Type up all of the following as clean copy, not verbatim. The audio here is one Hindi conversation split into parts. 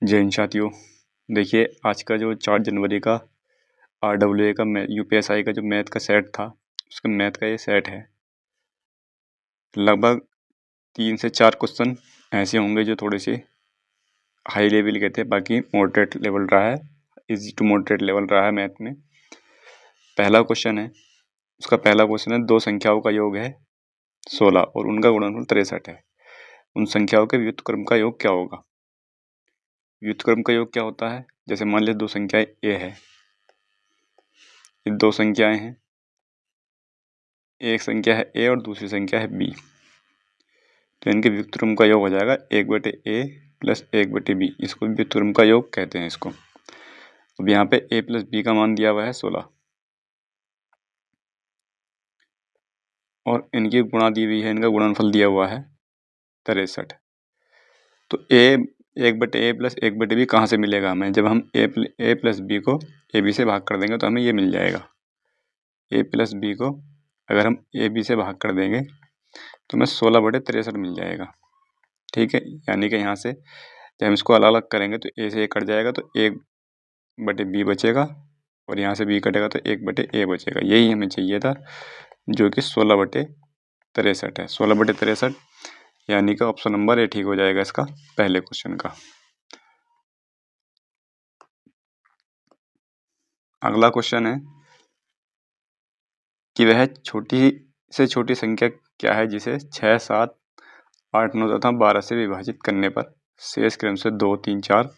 जय हिंद साथियों। देखिए आज का जो 4 जनवरी का RWA का UPSI का जो मैथ का सेट था, उसका मैथ का ये सेट है। लगभग 3 से 4 क्वेश्चन ऐसे होंगे जो थोड़े से हाई लेवल के थे, बाकी मॉडरेट लेवल रहा है, इजी टू मॉडरेट लेवल रहा है मैथ में। पहला क्वेश्चन है, उसका पहला क्वेश्चन है, दो संख्याओं का योग है 16 और उनका गुणनफल 63 है। उन संख्याओं के व्युत्क्रम का योग क्या होगा? व्युत्क्रम का योग क्या होता है? जैसे मान लीजिए दो संख्याएं ए है, ये दो संख्याएं हैं, एक संख्या है ए और दूसरी संख्या है बी, तो इनके व्युत्क्रम का योग हो जाएगा 1/a प्लस 1/b। इसको व्युत्क्रम का योग कहते हैं इसको। अब यहाँ पे a प्लस बी का मान दिया हुआ है 16 और इनकी गुणा दी हुई है, इनका गुणनफल दिया हुआ है 63। तो a 1/a प्लस 1/b कहाँ से मिलेगा हमें? जब हम a प्लस बी को ab से भाग कर देंगे तो हमें ये मिल जाएगा। a प्लस बी को अगर हम ab से भाग कर देंगे तो हमें 16/63 मिल जाएगा। ठीक है, यानी कि यहाँ से जब हम इसको अलग अलग करेंगे तो a से a कट जाएगा तो 1/b बचेगा और यहाँ से b कटेगा तो 1/a बचेगा। यही हमें चाहिए था, जो कि 16/63 है। 16/63 यानी कि ऑप्शन नंबर ए ठीक हो जाएगा इसका पहले क्वेश्चन का। अगला क्वेश्चन है कि वह छोटी से छोटी संख्या क्या है जिसे 6, 7, 8, 9 तथा 12 से विभाजित करने पर शेष क्रम से 2, 3, 4,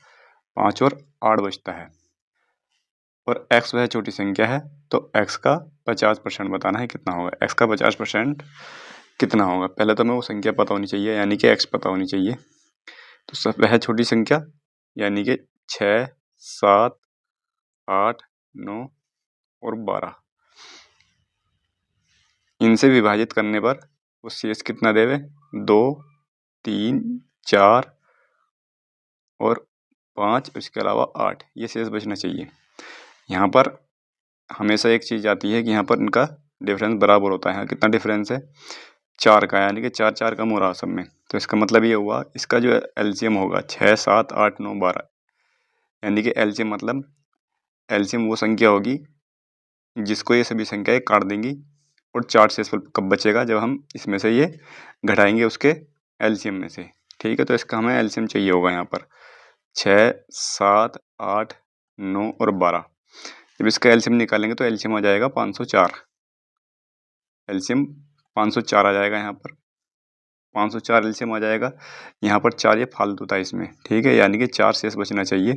5 और 8 बचता है और x वह छोटी संख्या है, तो x का 50% बताना है कितना होगा। x का 50% कितना होगा? पहले तो हमें वो संख्या पता होनी चाहिए, यानी कि x पता होनी चाहिए। तो सब वह छोटी संख्या यानी कि 6, 7, 8, 9 और 12, इनसे विभाजित करने पर वो शेष कितना देवे? 2, 3, 4 और 5, इसके अलावा 8, ये शेष बचना चाहिए। यहाँ पर हमेशा एक चीज़ आती है कि यहाँ पर इनका डिफरेंस बराबर होता है। यहाँ कितना डिफरेंस है? 4 का, यानी कि 4, 4 कम हो रहा सब में। तो इसका मतलब ये हुआ इसका जो एलसीएम होगा 6, 7, 8, 9, 12, यानी कि एलसीएम मतलब एलसीएम वो संख्या होगी जिसको ये सभी संख्याएं काट देंगी और 4 शेषफल कब बचेगा? जब हम इसमें से ये घटाएंगे उसके एलसीएम में से। ठीक है, तो इसका हमें एलसीएम चाहिए होगा यहाँ पर 6, 7, 8, 9 और 12। जब इसका एलसीएम निकालेंगे तो एलसीएम आ जाएगा 504। एलसीएम 504 आ जाएगा यहाँ पर, 504 एलसीएम आ जाएगा। यहाँ पर 4 ये फालतू था इसमें, ठीक है, यानी कि 4 शेष बचना चाहिए।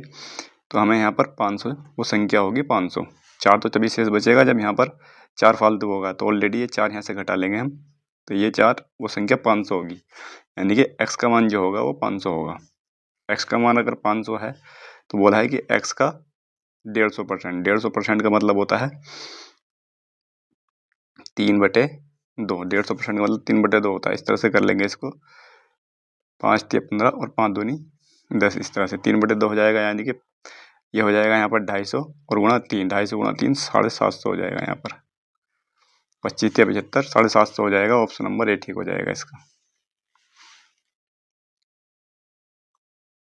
तो हमें यहाँ पर 500 वो संख्या होगी 500। 4 तो तभी शेष बचेगा जब यहाँ पर 4 फालतू होगा, तो ऑलरेडी ये 4 यहाँ से घटा लेंगे हम, तो ये 4 वो संख्या 500 होगी, यानी कि x का मान जो होगा वो 500 होगा। x का मान अगर 500 है तो बोला है कि x का 150%। 150% का मतलब होता है 3/2। 150% का मतलब 3/2 होता है। इस तरह से कर लेंगे इसको, 5 तिया 15 और 5 दूनी 10, इस तरह से 3/2 हो जाएगा, यानी कि ये हो जाएगा यहाँ पर 250 और गुणा 3, 250 गुणा 3 750 हो जाएगा। यहाँ पर 25 तिया 75, 750 हो जाएगा। ऑप्शन नंबर ए ठीक हो जाएगा इसका।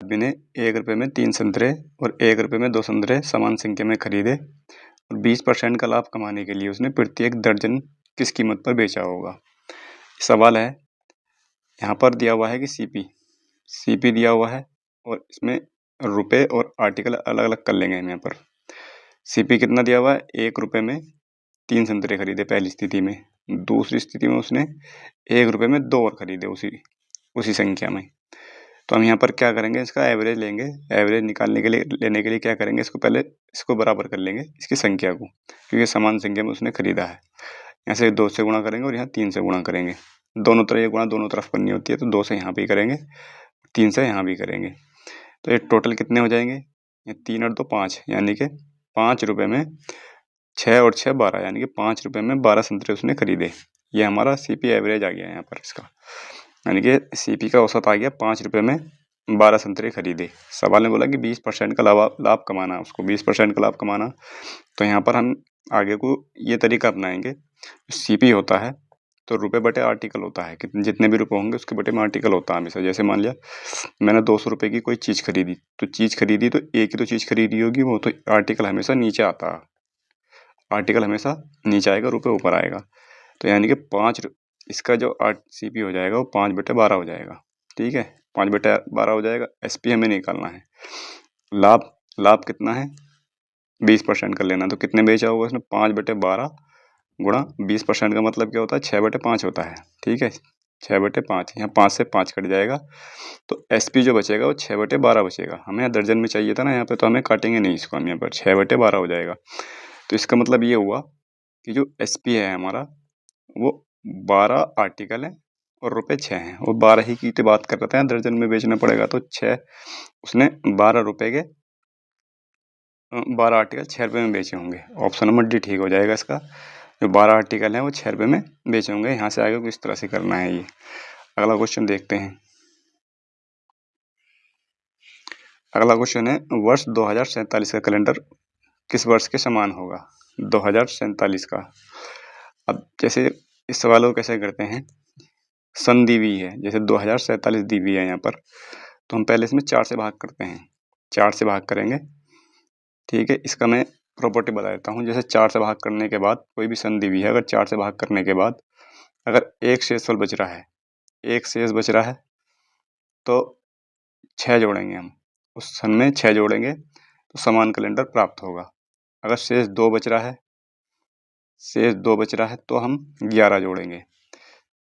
आदमी ने 1 रुपये में 3 संतरे और 1 रुपये में 2 संतरे समान संख्या में खरीदे और 20% का लाभ कमाने के लिए उसने प्रत्येक दर्जन किस कीमत पर बेचा होगा? सवाल है, यहाँ पर दिया हुआ है कि सीपी दिया हुआ है और इसमें रुपए और आर्टिकल अलग अलग कर लेंगे हम। यहाँ पर सीपी कितना दिया हुआ है? 1 रुपये में 3 संतरे खरीदे पहली स्थिति में, दूसरी स्थिति में उसने 1 रुपये में 2 और खरीदे उसी संख्या में। तो हम यहाँ पर क्या करेंगे? इसका एवरेज लेंगे। एवरेज निकालने के लिए लेने के लिए क्या करेंगे? इसको पहले इसको बराबर कर लेंगे इसकी संख्या को, क्योंकि समान संख्या में उसने खरीदा है। यहाँ से 2 से गुणा करेंगे और यहाँ 3 से गुणा करेंगे। दोनों तरह ये गुणा दोनों तरफ करनी होती है, तो 2 से यहाँ भी करेंगे, 3 से यहाँ भी करेंगे। तो ये टोटल कितने हो जाएंगे? ये 3 और 2 5, यानी कि 5 रुपये में 6 और 6 12, यानी कि 5 रुपये में 12 संतरे उसने खरीदे। ये हमारा सीपी एवरेज आ गया यहाँ पर इसका, यानी कि सीपी का औसत आ गया 5 रुपये में 12 संतरे खरीदे। सवाल ने बोला कि 20% का लाभ कमाना, उसको 20% का लाभ कमाना। तो यहाँ पर हम आगे को ये तरीका अपनाएंगे, सीपी होता है तो रुपये बटे आर्टिकल होता है, कितने जितने भी रुपये होंगे उसके बटे में आर्टिकल होता है हमेशा। जैसे मान लिया मैंने 200 रुपये की कोई चीज़ खरीदी, तो एक ही तो चीज़ खरीदी होगी, वो तो आर्टिकल हमेशा नीचे आता है, आर्टिकल हमेशा नीचे आएगा, रुपये ऊपर आएगा। तो यानी कि इसका जो CP हो जाएगा वो 5/12 हो जाएगा। ठीक है, 5/12 हो जाएगा। SP हमें निकालना है। लाभ कितना है, 20% कर लेना। तो कितने बेचा होगा उसने, 5/12 गुणा 20% का मतलब क्या होता है, 6/5 होता है। ठीक है, 6/5, यहाँ 5 से 5 कट जाएगा, तो SP जो बचेगा वो 6/12 बचेगा। हमें यहाँ दर्जन में चाहिए था ना, यहाँ पे तो हमें काटेंगे नहीं इसको, हम यहाँ पर 6/12 हो जाएगा। तो इसका मतलब ये हुआ कि जो SP है हमारा वो 12 आर्टिकल है और रुपये 6 हैं, और 12 ही की तो बात कर रहे थे, दर्जन में बेचना पड़ेगा तो 6, उसने 12 रुपये के 12 आर्टिकल 6 रुपये में बेचे होंगे। ऑप्शन नंबर D ठीक हो जाएगा इसका। जो 12 आर्टिकल हैं वो 6 रुपये में बेचे होंगे। यहाँ से आगे को इस तरह से करना है। ये अगला क्वेश्चन देखते हैं। अगला क्वेश्चन है, वर्ष 2047 का कैलेंडर किस वर्ष के समान होगा, 2047 का। अब जैसे इस सवाल को कैसे करते हैं, सन दी हुई है, जैसे 2047 दी हुई है यहाँ पर, तो हम पहले इसमें 4 से भाग करते हैं, 4 से भाग करेंगे। ठीक है, इसका मैं प्रॉपर्टी बता देता हूँ। जैसे 4 से भाग करने के बाद कोई भी सन दी हुई है, अगर 4 से भाग करने के बाद अगर एक शेषफल बच रहा है, एक शेष बच रहा है, तो 6 जोड़ेंगे हम, उस सन में 6 जोड़ेंगे तो समान कैलेंडर प्राप्त होगा। अगर शेष 2 बच रहा है, तो हम 11 जोड़ेंगे।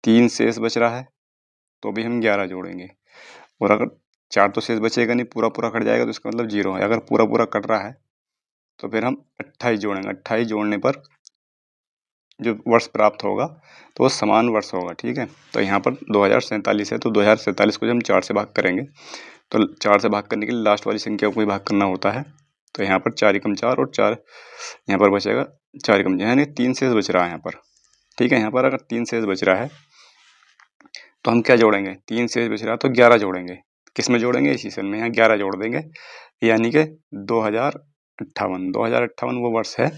3 शेष बच रहा है तो भी हम 11 जोड़ेंगे। और अगर 4 तो शेष बचेगा नहीं, पूरा पूरा कट जाएगा, तो इसका मतलब 0 है। अगर पूरा पूरा कट रहा है तो फिर हम 28 जोड़ेंगे। 28 जोड़ने पर जो वर्ष प्राप्त होगा तो वो समान वर्ष होगा। ठीक है, तो यहाँ पर 2047 है, तो 2047 को जब हम 4 से भाग करेंगे, तो 4 से भाग करने के लिए लास्ट वाली संख्या को ही भाग करना होता है। तो यहाँ पर 4 एकम 4 और 4 यहाँ पर बचेगा, 4 एकम, यानी 3 शेष बच रहा है यहाँ पर। ठीक है, यहाँ पर अगर 3 शेष बच रहा है तो हम क्या जोड़ेंगे, 3 शेष बच रहा है तो 11 जोड़ेंगे। किस में जोड़ेंगे, इसी सन में, यहाँ 11 जोड़ देंगे, यानी कि 2058 वो वर्ष है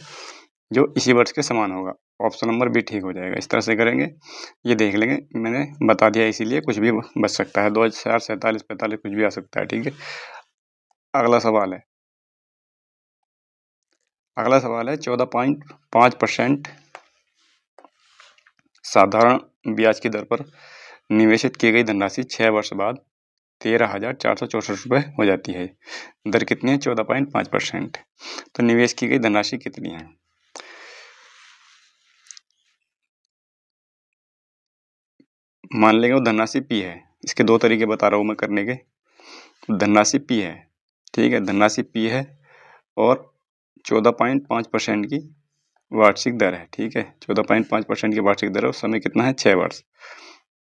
जो इसी वर्ष के समान होगा। ऑप्शन नंबर B ठीक हो जाएगा। इस तरह से करेंगे, ये देख लेंगे, मैंने बता दिया इसीलिए, कुछ भी बच सकता है, 2047, 45 कुछ भी आ सकता है। ठीक है, अगला सवाल है 14.5% साधारण ब्याज की दर पर निवेशित की गई धनराशि 6 वर्ष बाद 13,464 रुपये हो जाती है। दर कितनी है, 14.5%। तो निवेश की गई धनराशि कितनी है, मान लेंगे वो धनराशि P है। इसके 2 तरीके बता रहा हूँ मैं करने के। धनराशि P है, ठीक है, धनराशि P है और 14.5% की वार्षिक दर है। ठीक है, 14.5% की वार्षिक दर है, उस समय कितना है, 6 वर्ष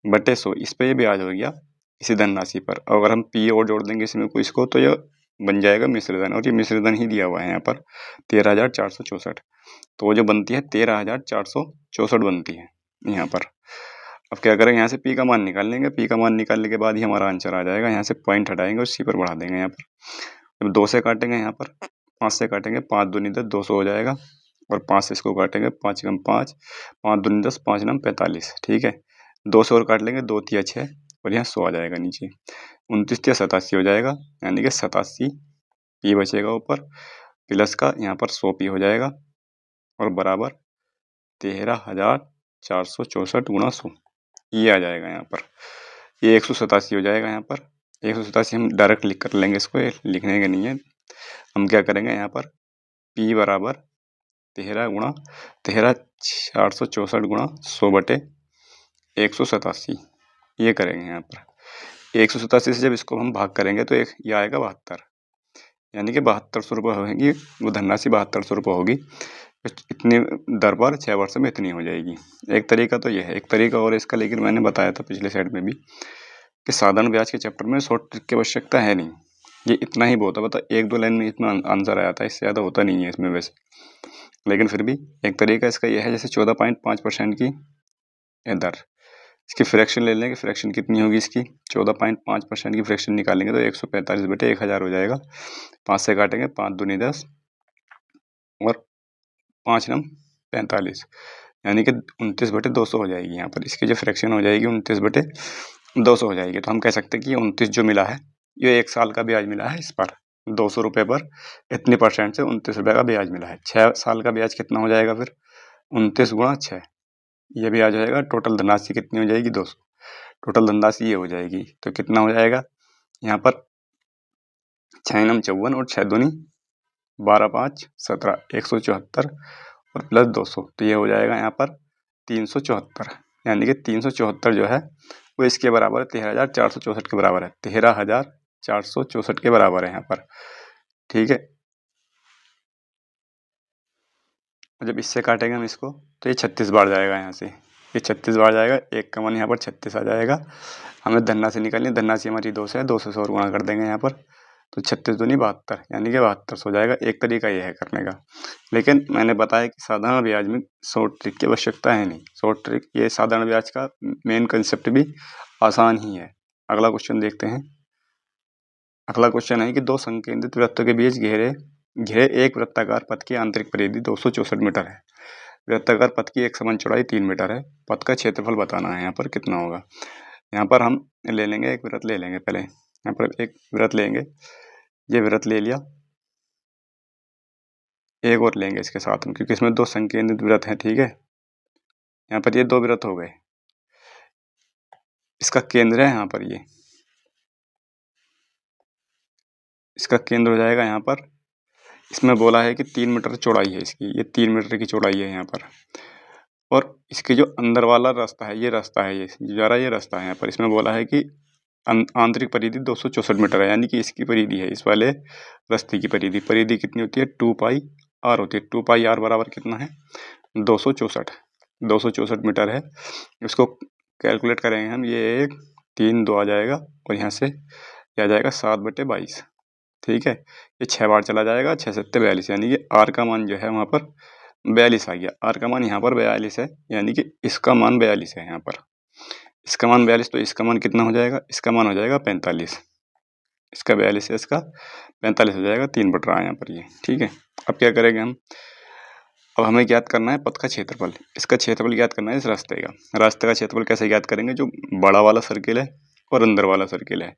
बटे 100, इस पर ये ब्याज हो गया इसी धनराशि पर। अगर हम P और जोड़ देंगे इसमें को, इसको, तो ये बन जाएगा मिश्रधन, और ये मिश्रधन ही दिया हुआ है यहाँ पर 13,464। तो वो जो बनती है 13,464 बनती है यहाँ पर। अब क्या करेंगे, यहाँ से P का मान निकाल लेंगे। P का मान निकालने के बाद ही हमारा आंसर आ जाएगा। यहाँ से पॉइंट हटाएंगे और C पर बढ़ा देंगे। यहाँ पर जब 2 से काटेंगे, यहाँ पर 5 से काटेंगे, 5 दूनी 10, 200 हो जाएगा। और 5 से इसको काटेंगे, 5 एकम 5, 5 दूनी 10, 5 नम 45। ठीक है, 2 से और काट लेंगे, 2 तिया 6, और यहाँ 100 आ जाएगा नीचे। 29 तिया 87 हो जाएगा, यानी कि 87 P बचेगा ऊपर, प्लस का यहाँ पर 100 P हो जाएगा, और बराबर 13,464 गुणा 100, ये आ जाएगा यहाँ पर। ये 187 हो जाएगा यहाँ पर। 187 हम डायरेक्ट लिख कर लेंगे, इसको लिखने का नहीं है। हम क्या करेंगे, यहाँ पर P बराबर 13,464 गुणा 100 बटे 187, ये करेंगे यहाँ पर। 187 से जब इसको हम भाग करेंगे तो ये आएगा 72, यानी कि 7200 रुपये होगी वो धनराशि, 7200 रुपये होगी। इतनी दर पर 6 वर्ष में इतनी हो जाएगी। एक तरीका तो ये है, एक तरीका और इसका, लेकिन मैंने बताया था पिछले साइड में भी कि साधारण ब्याज के चैप्टर में शॉर्ट ट्रिक की आवश्यकता है नहीं, ये इतना ही बहुत है। बता 1-2 लाइन में इतना आंसर आया था, इससे ज़्यादा होता नहीं है इसमें वैसे, लेकिन फिर भी एक तरीका इसका यह है। जैसे 14.5% की दर, इसकी फ्रैक्शन ले लेंगे। फ्रैक्शन कितनी होगी इसकी, 14.5% की फ्रैक्शन निकालेंगे तो 145 बटे 1000 हो जाएगा। 5 से काटेंगे, 5 दूनी 10 और 5 नम 45, यानी कि 29/200 हो जाएगी यहाँ पर। इसकी जो फ्रैक्शन हो जाएगी 29/200 हो जाएगी। तो हम कह सकते हैं कि 29 जो मिला है ये 1 साल का ब्याज मिला है इस पर, 200 रुपये पर इतने % से 29 रुपये का ब्याज मिला है। 6 साल का ब्याज कितना हो जाएगा फिर? 29 गुणा 6, ये ब्याज हो जाएगा। टोटल धनराशि कितनी हो जाएगी? 200। टोटल धनराशि ये हो जाएगी। तो कितना हो जाएगा यहाँ पर? 6 नम 54 और 6 दूनी 12 5 17, 174 और प्लस 200, तो ये हो जाएगा यहाँ पर 374। यानी कि 374 जो है वो इसके बराबर है, 13,464 के बराबर है। 13,464 के बराबर है यहाँ पर, ठीक है। जब इससे काटेंगे हम इसको तो ये 36 बार जाएगा यहाँ से, ये 36 बार जाएगा। 1 का मान यहाँ पर 36 आ जाएगा। हमें धनराशि निकालनी है, धनराशि हमारी 200 है, 200 से और गुणा कर देंगे यहाँ पर, तो 36 दूनी 72, यानी कि 72 हो जाएगा। एक तरीका ये है करने का, लेकिन मैंने बताया कि साधारण ब्याज में शॉर्ट ट्रिक की आवश्यकता है नहीं। शॉर्ट ट्रिक, ये साधारण ब्याज का मेन कंसेप्ट भी आसान ही है। अगला क्वेश्चन देखते हैं। अगला क्वेश्चन है कि दो संकेंद्रित वृत्तों के बीच घिरे एक वृत्ताकार पथ की आंतरिक परिधि 264 मीटर है। वृत्ताकार पथ की एक समान चौड़ाई 3 मीटर है। पथ का क्षेत्रफल बताना है यहाँ पर कितना होगा। यहाँ पर हम ले लेंगे, एक वृत्त ले लेंगे पहले। यहाँ पर एक वृत्त लेंगे, ये वृत्त ले लिया। एक और लेंगे इसके साथ में, क्योंकि इसमें दो संकेंद्रित वृत्त हैं, ठीक है। यहाँ पर ये दो वृत्त हो गए, इसका केंद्र है यहाँ पर, ये इसका केंद्र हो जाएगा यहाँ पर। इसमें बोला है कि 3 मीटर चौड़ाई है इसकी, ये 3 मीटर की चौड़ाई है यहाँ पर। और इसके जो अंदर वाला रास्ता है, ये रास्ता है, ये जा रहा, ये रास्ता है यहाँ पर। इसमें बोला है कि आंतरिक परिधि 264 मीटर है, यानी कि इसकी परिधि है, इस वाले रास्ते की परिधि। परिधि कितनी होती है? 2πr होती है। 2πr बराबर कितना है? 264 मीटर है। इसको कैलकुलेट करेंगे हम, ये 1 3 2 आ जाएगा, और यहाँ से ये आ जाएगा 7/22, ठीक है। ये 6 बार चला जाएगा, 6 7 42, यानी कि आर का मान जो है वहाँ पर 42 आ गया। आर का मान यहाँ पर 42 है, यानी कि इसका मान 42 है यहाँ पर। इसका मान 42, तो इसका मान कितना हो जाएगा? इसका मान हो जाएगा 45। इसका 42 है, इसका 45 हो जाएगा। 3 बट रहा है यहाँ पर ये, ठीक है। अब क्या करेंगे हम? अब हमें ज्ञात करना है पथ का क्षेत्रफल। इसका क्षेत्रफल ज्ञात करना है इस रास्ते का। रास्ते का क्षेत्रफल कैसे ज्ञात करेंगे? जो बड़ा वाला सर्किल है और अंदर वाला सर्किल है,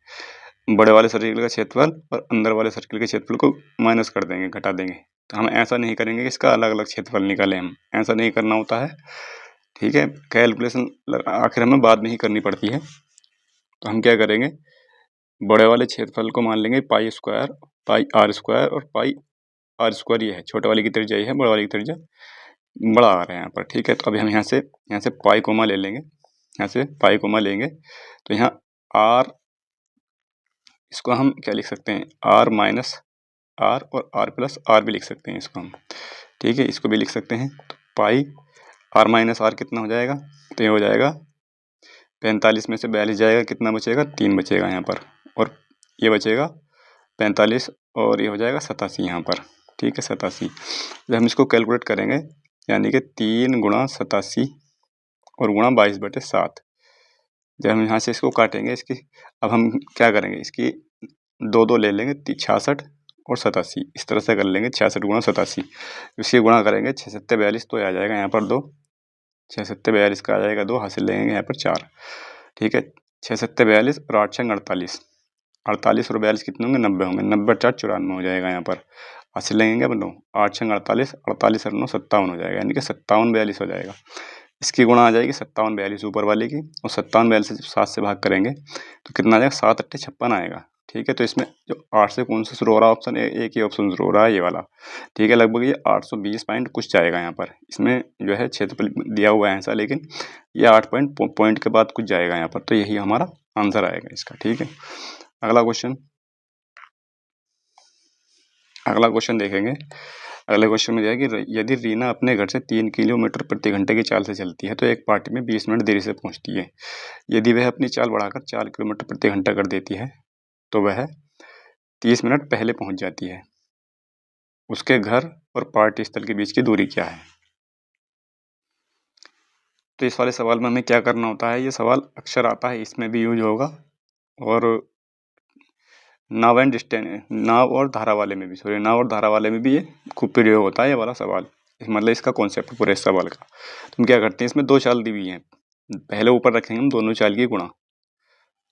बड़े वाले सर्किल का क्षेत्रफल और अंदर वाले सर्किल के क्षेत्रफल को माइनस कर देंगे, घटा देंगे। तो हम ऐसा नहीं करेंगे कि इसका अलग अलग क्षेत्रफल निकालें, हम ऐसा नहीं करना होता है, ठीक है। कैलकुलेशन आखिर हमें बाद में ही करनी पड़ती है। तो हम क्या करेंगे? बड़े वाले क्षेत्रफल को मान लेंगे pi square, pi r square, और पाई आर स्क्वायर ये है, छोटे वाले की त्रिज्या ये है, बड़े वाले की त्रिज्या बड़ा आ रहा है यहाँ पर, ठीक है। तो अभी हम यहाँ से पाई कोमा ले लेंगे, यहाँ से पाई कोमा लेंगे, तो यहाँ आर, इसको हम क्या लिख सकते हैं? आर माइनस आर और आर प्लस आर भी लिख सकते हैं इसको हम, ठीक है। इसको भी लिख सकते हैं। तो पाई आर माइनस आर कितना हो जाएगा? तो ये हो जाएगा 45 में से 42 जाएगा, कितना बचेगा? 3 बचेगा यहाँ पर, और ये बचेगा 45, और ये हो जाएगा 87 यहाँ पर, ठीक है। 87 जब हम इसको कैलकुलेट करेंगे, यानी कि 3 गुणा 87 और गुणा 22/7। जब हम यहाँ से इसको काटेंगे इसकी, अब हम क्या करेंगे? इसकी 2 ले लेंगे, 66 और 87, इस तरह से कर लेंगे। 66 गुणा 87, इसकी गुणा करेंगे 6 7 42, तो आ जाएगा यहाँ पर 2, 6 7 42 का आ जाएगा 2, हासिल लेंगे यहाँ पर 4, ठीक है। 6 7 42 और 8 6 48, 48 और 42 कितने होंगे? 90 होंगे। 90 4 94 हो जाएगा यहाँ पर, हासिल लेंगे अब 9, 8 6 48, 48 और 9 57 हो जाएगा, यानी कि 57 42 हो जाएगा। इसकी गुणा आ जाएगी 57 42 ऊपर वाले की, और 57 42 से जब 7 से भाग करेंगे तो कितना आ जाएगा? 7 8 56 आएगा, ठीक है। तो इसमें जो 8 से कौन सा शुरू हो रहा है ऑप्शन? एक ही ऑप्शन शुरू हो रहा है, ये वाला, ठीक है। लगभग ये 820 पॉइंट कुछ जाएगा यहाँ पर। इसमें जो है क्षेत्रफल दिया हुआ है ऐसा, लेकिन ये 8 पॉइंट के बाद कुछ जाएगा यहाँ पर, तो यही हमारा आंसर आएगा इसका, ठीक है। अगला क्वेश्चन देखेंगे। अगले क्वेश्चन में जाएगी, यदि रीना अपने घर से 3 किलोमीटर प्रति घंटे की चाल से चलती है तो एक पार्टी में 20 मिनट देरी से पहुंचती है। यदि वह अपनी चाल बढ़ाकर 4 किलोमीटर प्रति घंटा कर देती है तो वह 30 मिनट पहले पहुंच जाती है। उसके घर और पार्टी स्थल के बीच की दूरी क्या है? तो इस वाले सवाल में हमें क्या करना होता है? ये सवाल अक्सर आता है, इसमें भी यूज होगा, और नाव और धारा वाले में भी, ये खूब प्रयोग होता है ये वाला सवाल। मतलब इसका कॉन्सेप्ट पूरे सवाल का। तो हम क्या करते हैं, इसमें 2 चाल दी हुई हैं, पहले ऊपर रखेंगे हम दोनों चाल की गुणा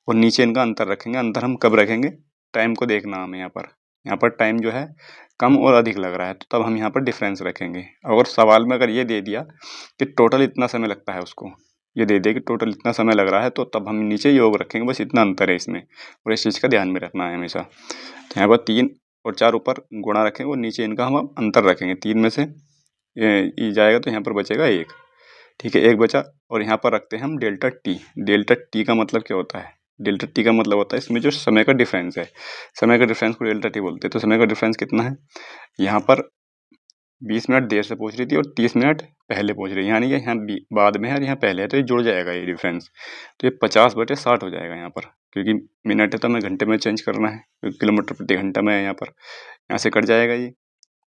और नीचे इनका अंतर रखेंगे। अंतर हम कब रखेंगे, टाइम को देखना हमें यहाँ पर टाइम जो है कम और अधिक लग रहा है तो तब हम यहाँ पर डिफरेंस रखेंगे। और सवाल में अगर ये दे दिया कि टोटल इतना समय लगता है, उसको ये दे दिया कि टोटल इतना समय लग रहा है, तो तब हम नीचे योग रखेंगे, बस इतना अंतर है इसमें, और इस चीज़ का ध्यान में रखना है हमेशा। तो यहाँ पर 3 और 4 ऊपर गुणा रखेंगे और नीचे इनका हम अंतर रखेंगे। 3 में से ये जाएगा तो यहाँ पर बचेगा 1, ठीक है, 1 बचा। और यहाँ पर रखते हैं हम डेल्टा टी। डेल्टा टी का मतलब क्या होता है, डेल्टा टी का मतलब होता है इसमें जो समय का डिफरेंस है, समय का डिफरेंस को डेल्टा टी बोलते हैं। तो समय का डिफरेंस कितना है, यहाँ पर 20 मिनट देर से पहुँच रही थी और 30 मिनट पहले पहुँच रही है, यानी कि यहाँ बाद में है और यहाँ पहले है, तो ये जुड़ जाएगा ये डिफरेंस। तो ये 50/60 हो जाएगा यहाँ पर, क्योंकि मिनट है तो हमें घंटे में चेंज करना है, क्योंकि किलोमीटर प्रति घंटा में है यहाँ पर। यहाँ से कट जाएगा ये,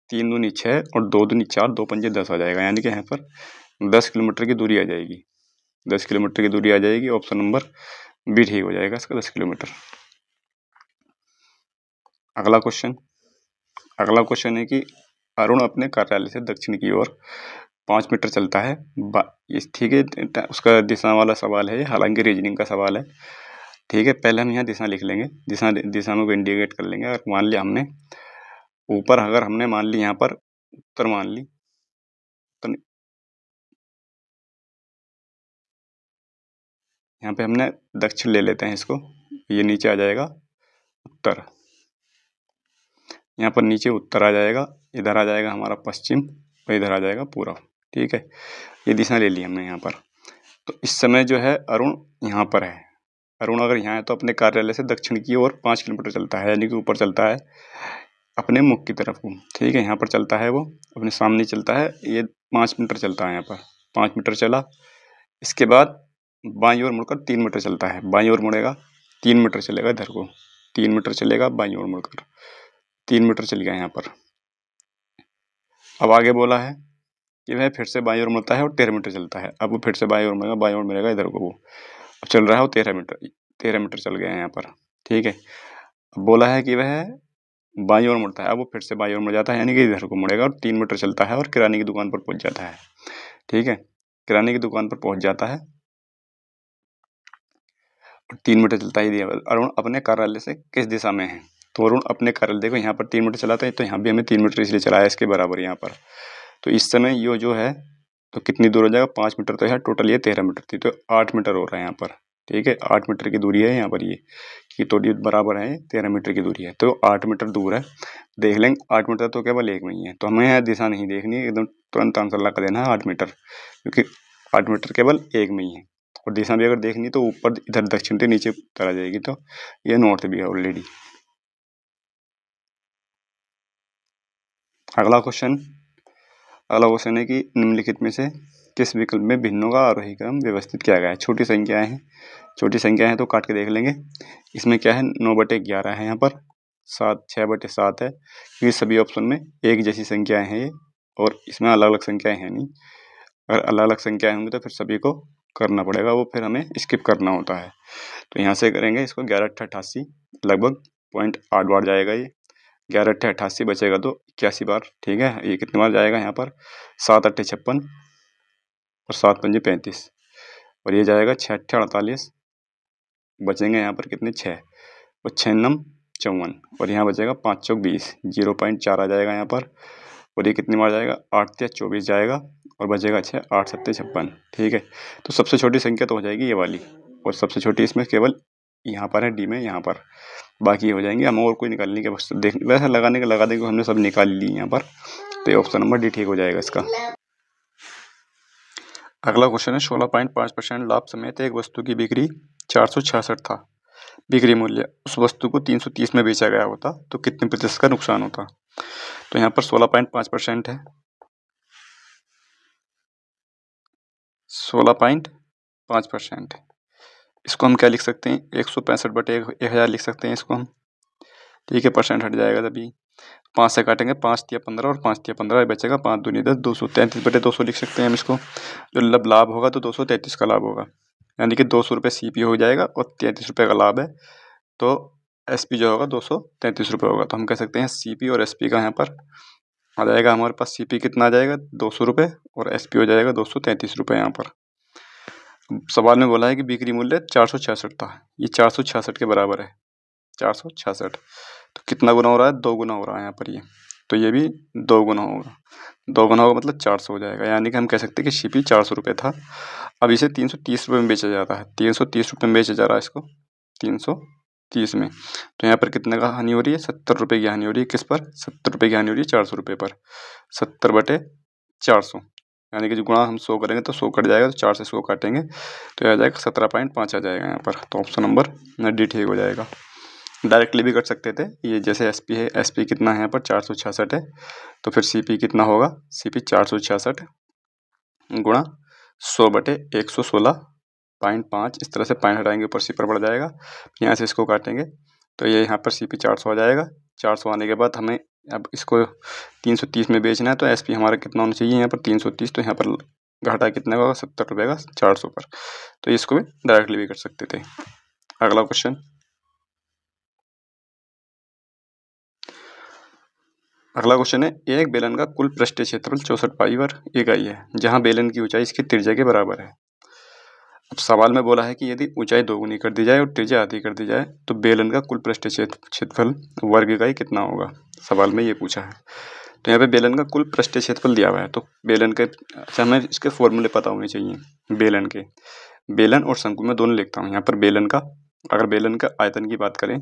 3 दूनी 6 और 2 दूनी 4, 2 पंजे 10 आ जाएगा, यानी कि यहाँ पर 10 किलोमीटर की दूरी आ जाएगी। 10 किलोमीटर की दूरी आ जाएगी, ऑप्शन नंबर बी ठीक हो जाएगा इसका, 10 किलोमीटर। अगला क्वेश्चन है कि अरुण अपने कार्यालय से दक्षिण की ओर 5 मीटर चलता है, ठीक है, उसका दिशा वाला सवाल है ये, हालांकि रीजनिंग का सवाल है, ठीक है। पहले हम यहाँ दिशा लिख लेंगे, दिशा में इंडिकेट कर लेंगे। अगर मान लिया हमने ऊपर, अगर हमने मान ली यहाँ पर उत्तर मान ली, तो यहाँ पे हमने दक्षिण ले लेते हैं इसको, ये नीचे आ जाएगा उत्तर, यहाँ पर नीचे उत्तर आ जाएगा, इधर आ जाएगा हमारा पश्चिम और इधर आ जाएगा पूर्व, ठीक है। ये दिशा ले ली हमने यहाँ पर। तो इस समय जो है अरुण यहाँ पर है, अरुण अगर यहाँ है तो अपने कार्यालय से दक्षिण की ओर 5 किलोमीटर चलता है, यानी कि ऊपर चलता है अपने मुख की तरफ को, ठीक है। यहाँ पर चलता है वो अपने सामने चलता है, ये 5 मीटर चलता है, यहाँ पर 5 मीटर चला। इसके बाद बाईं ओर मुड़कर 3 मीटर चलता है, बाईं ओर मुड़ेगा 3 मीटर चलेगा इधर को, 3 मीटर चलेगा बाईं ओर मुड़कर, 3 मीटर चल गया यहाँ पर। अब आगे बोला है कि वह फिर से बाईं ओर मुड़ता है और 13 मीटर चलता है। अब वो फिर से बाईं ओर मुड़ेगा, बाईं ओर मुड़ेगा इधर को, वो अब चल रहा है वो 13 मीटर चल गया है यहाँ पर, ठीक है। अब बोला है कि वह बाईं ओर मुड़ता है, अब वो फिर से बाईं ओर मुड़ जाता है, यानी कि इधर को मुड़ेगा और 3 मीटर चलता है और किराने की दुकान पर पहुंच जाता है, ठीक है। किराने की दुकान पर पहुंच जाता है और 3 मीटर चलता ही दिया। अरुण अपने कार्यालय से किस दिशा में है, तो अरुण अपने कार्यालय, देखो यहाँ पर 3 मीटर चलाता है, तो यहाँ भी हमें 3 मीटर इसलिए चलाया इसके बराबर यहाँ पर। तो इस समय ये जो है तो कितनी दूर हो जाएगा, 5 मीटर तो है, टोटल ये 13 मीटर थी, तो 8 मीटर हो रहा है यहाँ पर, ठीक है। 8 मीटर की दूरी है यहाँ पर, ये कि तो बराबर है 13 मीटर की दूरी है, तो 8 मीटर दूर है। देख लेंगे 8 मीटर तो केवल एक में ही है, तो हमें यहाँ दिशा नहीं देखनी है, एकदम तुरंत आंसर लगा देना है 8 मीटर, क्योंकि 8 मीटर केवल एक में ही है। और दिशा भी अगर देखनी तो ऊपर इधर दक्षिण से नीचे उत्तर आ जाएगी, तो ये नॉर्थ भी है ऑलरेडी। अगला क्वेश्चन है कि निम्नलिखित में से किस विकल्प में भिन्नों का आरोही क्रम व्यवस्थित किया गया है। छोटी संख्याएं हैं तो काट के देख लेंगे। इसमें क्या है, 9/11 है यहाँ पर, 6/7 है, क्योंकि सभी ऑप्शन में एक जैसी संख्याएं हैं ये, और इसमें अलग अलग संख्याएं हैं नहीं। अगर अलग अलग संख्याएं होंगी तो फिर सभी को करना पड़ेगा, वो फिर हमें स्किप करना होता है। तो यहाँ से करेंगे इसको, 11×8 = 88, लगभग 0.8 बार जाएगा ये, 11×88 बचेगा तो 81 बार, ठीक है। ये कितने बार जाएगा यहाँ पर, 7×8 = 56 और 7×5 = 35, और ये जाएगा 6×8 = 48, बचेंगे यहाँ पर कितने, 6 और 6×9 = 54, और यहाँ बचेगा 5×4 = 20, 0.4 आ जाएगा यहाँ पर। और ये कितनी बार जाएगा, 8×3 = 24 जाएगा, और बचेगा 6, 8×7 = 56, ठीक है। तो सबसे छोटी संख्या तो हो जाएगी ये वाली, और सबसे छोटी इसमें केवल यहाँ पर है, डी में यहाँ पर, बाकी हो जाएंगे। हम और कोई निकालने के बस देख, वैसे लगा देंगे, हमने सब निकाल ली यहाँ पर, तो ये ऑप्शन नंबर डी ठीक हो जाएगा इसका। अगला क्वेश्चन है, 16.5% लाभ समेत एक वस्तु की बिक्री 466 था, बिक्री मूल्य उस वस्तु को 330 में बेचा गया होता तो कितने प्रतिशत का नुकसान होता। तो यहाँ पर 16.5% है, 16.5%, इसको हम क्या लिख सकते हैं, 165/1000 लिख सकते हैं इसको हम, ठीक है। परसेंट हट जाएगा तभी, 5 से काटेंगे, 5×3 = 15 और 5×3 = 15, बचेगा 5×2 = 10, 233/200 लिख सकते हैं हम इसको। जो लाभ होगा तो 233 का लाभ होगा, यानी कि 200 रुपये CP हो जाएगा और 33 रुपये का लाभ है, तो SP जो होगा 233 रुपये होगा। तो हम कह सकते हैं CP और SP का यहाँ पर आ जाएगा हमारे पास CP कितना आ जाएगा 200 रुपये और SP हो जाएगा 233 रुपये यहाँ पर। सवाल में बोला है कि बिक्री मूल्य 466 था, ये 466 के बराबर है, 466 तो कितना गुना हो रहा है, 2 गुना हो रहा है यहाँ पर ये, तो ये भी 2 गुना होगा, 2 गुना होगा मतलब 400 हो जाएगा। यानी कि हम कह सकते हैं कि CP 400 रुपये था, अब इसे 330 रुपये में बेचा जाता है, 330 रुपये में बेचा जा रहा है इसको 330 में, तो यहाँ पर कितने का हानि हो रही है, 70 रुपये की हानि हो रही है। किस पर, 70 रुपये की हानि हो रही है 400 रुपये पर, 70/400 यानी कि जो गुणा हम 100 करेंगे तो 100 कट जाएगा, तो 4 से 100 काटेंगे तो आ जाएगा 17.5 आ जाएगा यहाँ पर, तो ऑप्शन नंबर D ठीक हो जाएगा। डायरेक्टली भी कर सकते थे, ये जैसे SP है, SP कितना है यहाँ पर 466 है, तो फिर CP कितना होगा, CP 466 गुणा 100/116.5, इस तरह से पॉइंट हटाएंगे ऊपर C पर बढ़ जाएगा, यहाँ से इसको काटेंगे तो ये यहाँ पर CP 400 आ जाएगा। 400 आने के बाद हमें अब इसको 330 में बेचना है, तो SP हमारा कितना होना चाहिए यहाँ पर 330, तो यहाँ पर घाटा कितने का होगा, 70 रुपये का 400 पर, तो इसको भी डायरेक्टली भी कर सकते थे। अगला क्वेश्चन, अगला क्वेश्चन है, एक बेलन का कुल पृष्ठीय क्षेत्रफल 64 पाई वर्ग इकाई है, जहां बेलन की ऊंचाई इसकी त्रिज्या के बराबर है। अब सवाल में बोला है कि यदि ऊंचाई दोगुनी कर दी जाए और त्रिज्या आधी कर दी जाए तो बेलन का कुल पृष्ठीय क्षेत्रफल वर्ग इकाई कितना होगा, सवाल में ये पूछा है। तो यहाँ पे बेलन का कुल पृष्ठीय क्षेत्रफल दिया हुआ है, तो बेलन के, अच्छा हमें इसके फॉर्मूले पता होने चाहिए बेलन के। बेलन और शंकु में दोनों लिखता हूँ यहाँ पर। बेलन का, अगर बेलन का आयतन की बात करें,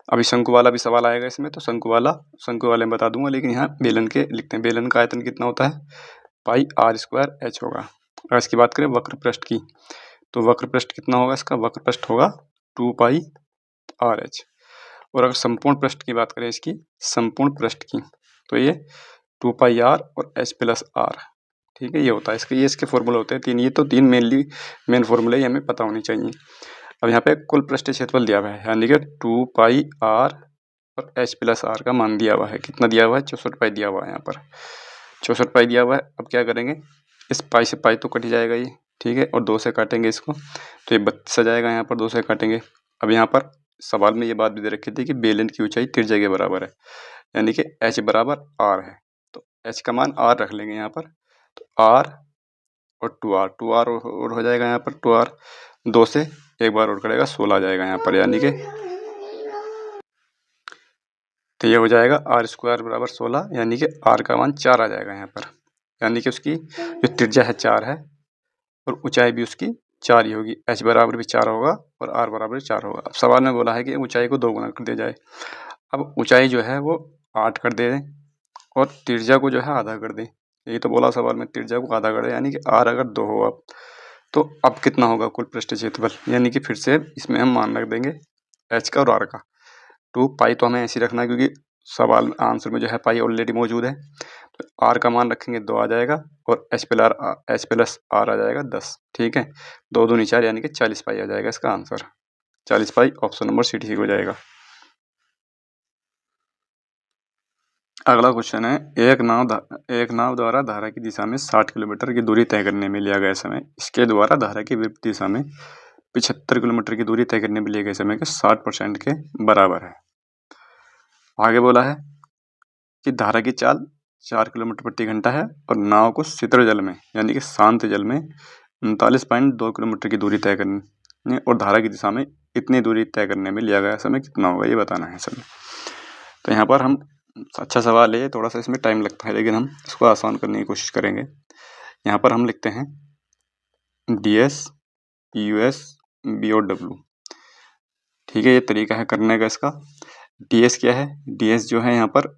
अभी शंकु वाला भी सवाल आएगा इसमें, तो शंकु वाले में बता दूंगा, लेकिन यहाँ बेलन के लिखते हैं। बेलन का आयतन कितना होता है, पाई r² h होगा। अगर इसकी बात करें वक्र पृष्ठ की, तो वक्र पृष्ठ कितना होगा इसका, वक्र पृष्ठ होगा 2 पाई RH। और अगर संपूर्ण पृष्ठ की बात करें, इसकी संपूर्ण पृष्ठ की, तो ये 2 पाई r और h+r, ठीक है, ये होता है इसके, ये इसके फॉर्मूले होते हैं 3। ये तो 3 मेन फॉर्मूले ये हमें पता होनी चाहिए। अब यहाँ पे कुल पृष्ठीय क्षेत्रफल दिया हुआ है, यानी कि 2 पाई r और h+r का मान दिया हुआ है, कितना दिया हुआ है, 64 पाई दिया हुआ है यहाँ पर, 64 पाई दिया हुआ है। अब क्या करेंगे, इस पाई से पाई तो कट ही जाएगा ये, ठीक है, और 2 से काटेंगे इसको तो ये 32 आ जाएगा यहाँ पर, 2 से काटेंगे। अब यहाँ पर सवाल में ये बात भी दे रखी थी कि बेलन की ऊंचाई त्रिज्या के बराबर है, यानी कि h बराबर r है, तो h का मान r रख लेंगे यहाँ पर, तो r और 2r और हो जाएगा यहाँ पर 2r, 2 से एक बार और करेगा 16 आ जाएगा यहाँ पर, यानी कि तो ये हो जाएगा r² बराबर 16, यानी कि r का मान 4 आ जाएगा यहाँ पर, यानी कि उसकी जो त्रिज्या है 4 है और ऊंचाई भी उसकी 4 ही होगी, h बराबर भी 4 होगा और r बराबर भी 4 होगा। अब सवाल में बोला है कि ऊंचाई को 2 गुना कर दिया जाए। अब ऊंचाई जो है वो 8 कर दे और त्रिज्या को जो है आधा कर दें, यही तो बोला सवाल में, त्रिज्या को आधा कर दें, यानी कि r अगर 2 हो अब, तो अब कितना होगा कुल पृष्ठीय क्षेत्रफल, यानी कि फिर से इसमें हम मान रख देंगे h का और r का। 2 पाई तो हमें ऐसे रखना है क्योंकि सवाल में आंसर में जो है पाई ऑलरेडी मौजूद है, तो r का मान रखेंगे 2 आ जाएगा और h+r आ जाएगा 10, ठीक है, 2 दूनी 4 यानी कि 40 पाई आ जाएगा इसका आंसर, 40 पाई, ऑप्शन नंबर C ठीक हो जाएगा। अगला क्वेश्चन है, एक नाव द्वारा धारा की दिशा में 60 किलोमीटर की दूरी तय करने में लिया गया समय इसके द्वारा धारा की विपरीत दिशा में 75 किलोमीटर की दूरी तय करने में लिए गए समय के 60% के बराबर है। आगे बोला है कि धारा की चाल 4 किलोमीटर प्रति घंटा है और नाव को शीतल जल में यानी कि शांत जल में 39.2 किलोमीटर की दूरी तय करने और धारा की दिशा में इतनी दूरी तय करने में लिया गया समय कितना होगा, ये बताना है समय। तो यहाँ पर हम, अच्छा सवाल है, थोड़ा सा इसमें टाइम लगता है लेकिन हम इसको आसान करने की कोशिश करेंगे। यहाँ पर हम लिखते हैं DS, US, B और W, ठीक है, ये तरीका है करने का इसका। DS क्या है, DS जो है यहाँ पर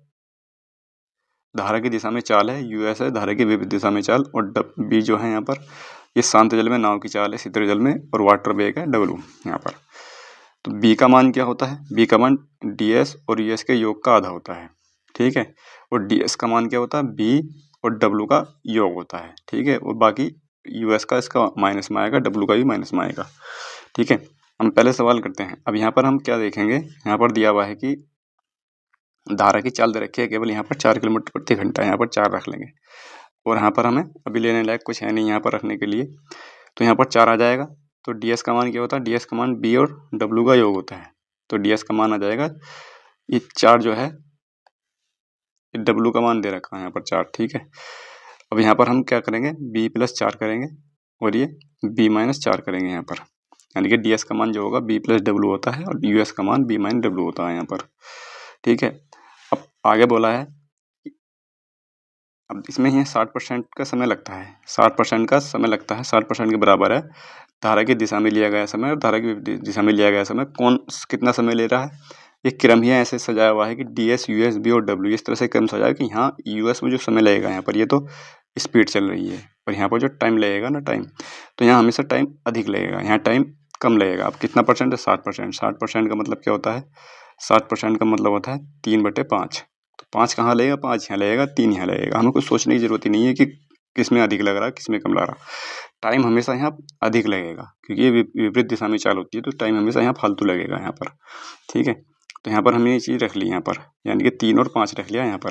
धारा की दिशा में चाल है, US है धारा की विपरीत दिशा में चाल, और B जो है यहाँ पर ये शांत जल में नाव की चाल है, शीतल जल में, और वाटर वेग है W यहाँ पर। तो B का मान क्या होता है, B का मान DS और US के योग का आधा होता है, ठीक है, और DS का मान क्या होता है, B और W का योग होता है, ठीक है, और बाकी US का इसका माइनस में आएगा, W का भी माइनस में आएगा, ठीक है। हम पहले सवाल करते हैं। अब यहाँ पर हम क्या देखेंगे, यहाँ पर दिया हुआ है कि धारा की चाल दे रखी है केवल यहाँ पर 4 किलोमीटर प्रति घंटा, यहाँ पर 4 रख लेंगे, और यहाँ पर हमें अभी लेने लायक कुछ है नहीं यहाँ पर रखने के लिए, तो यहाँ पर 4 आ जाएगा। तो DS का मान क्या होता है, DS का मान B और W का योग होता है, तो DS का मान आ जाएगा, ये 4 जो है डब्लू का मान दे रखा है यहाँ पर 4, ठीक है। अब यहाँ पर हम क्या करेंगे, b प्लस 4 करेंगे और ये b माइनस 4 करेंगे यहाँ पर, यानी कि ds का मान जो होगा b प्लस डब्लू होता है और us का मान b माइनस डब्लू होता है यहाँ पर, ठीक है। अब आगे बोला है, अब इसमें ही 60% का समय लगता है, 60% का समय लगता है, 60% के बराबर है धारा की दिशा में लिया गया समय और धारा की दिशा में लिया गया समय, कौन कितना समय ले रहा है। ये क्रम ही ऐसे सजाया हुआ है कि ds us b और w इस तरह से क्रम सजाया कि यहाँ us में जो समय लगेगा यहाँ पर, ये तो स्पीड चल रही है, और यहाँ पर जो टाइम लगेगा ना टाइम, तो यहाँ हमेशा टाइम अधिक लगेगा, यहाँ टाइम कम लगेगा। अब कितना परसेंट है, 60%। 60% का मतलब क्या होता है, 60% का मतलब होता है 3/5। तो 5 कहाँ लगेगा, 5 यहाँ लगेगा, 3 यहाँ लगेगा। हमें कुछ सोचने की जरूरत ही नहीं है कि किस में अधिक लग रहा है किस में कम लग रहा। टाइम हमेशा यहाँ अधिक लगेगा क्योंकि ये विपरीत दिशा में चाल होती है, तो टाइम हमेशा यहाँ फालतू लगेगा यहाँ पर, ठीक है। तो यहाँ पर हमने ये चीज़ रख ली यहाँ पर, यानी कि 3 और 5 रख लिया यहाँ पर,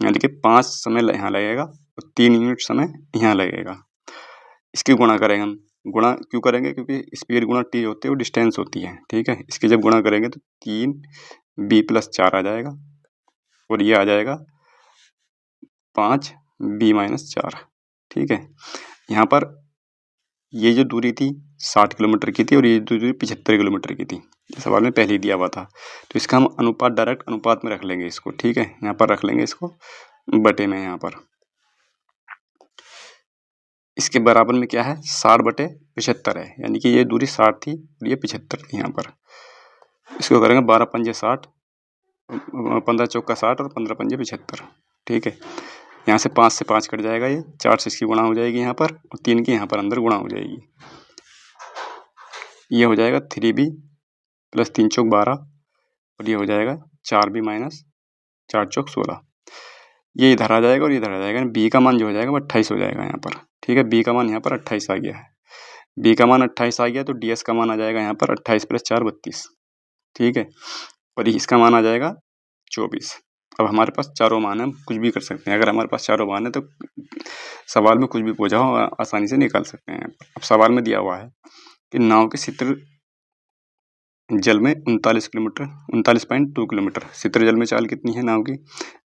यानी कि 5 समय यहाँ लगेगा और 3 यूनिट समय यहाँ लगेगा। इसकी गुणा करेंगे हम, गुणा क्यों करेंगे, क्योंकि स्पीड गुणा टी होती है वो डिस्टेंस होती है, ठीक है। इसकी जब गुणा करेंगे तो 3b प्लस 4 आ जाएगा और ये आ जाएगा 5b माइनस 4, ठीक है। यहाँ पर ये जो दूरी थी 60 किलोमीटर की थी और ये दूरी 75 किलोमीटर की थी, ये सवाल में पहले ही दिया हुआ था। तो इसका हम अनुपात डायरेक्ट अनुपात में रख लेंगे इसको, ठीक है। यहाँ पर रख लेंगे इसको बटे में, यहाँ पर इसके बराबर में क्या है, 60/75 है, यानी कि ये दूरी 60 थी और ये 75 थी यहाँ पर। इसको करेंगे 12 पंजे 60, 15 चौका 60 और 15 पंजे 75, ठीक है। यहाँ से 5 से 5 कट जाएगा, ये 4 से इसकी गुणा हो जाएगी यहाँ पर और 3 की यहाँ पर अंदर गुणा हो जाएगी। ये हो जाएगा 3b प्लस 3 चौक 12 और ये हो जाएगा 4b माइनस 4 चौक 16। ये इधर आ जाएगा और इधर आ जाएगा, b का मान जो हो जाएगा वो 28 हो जाएगा यहाँ पर, ठीक है। b का मान यहाँ पर 28 आ गया है, b का मान 28 आ गया तो ds का मान आ जाएगा यहाँ पर 28 प्लस 4 32, ठीक है। और इसका मान आ जाएगा 24। अब हमारे पास चारों मान है, हम कुछ भी कर सकते हैं। अगर हमारे पास चारों मान है तो सवाल में कुछ भी पूछा हो आसानी से निकाल सकते हैं। अब सवाल में दिया हुआ है कि नाव के शीतल जल में 39.2 किलोमीटर, शीतल जल में चाल कितनी है नाव की,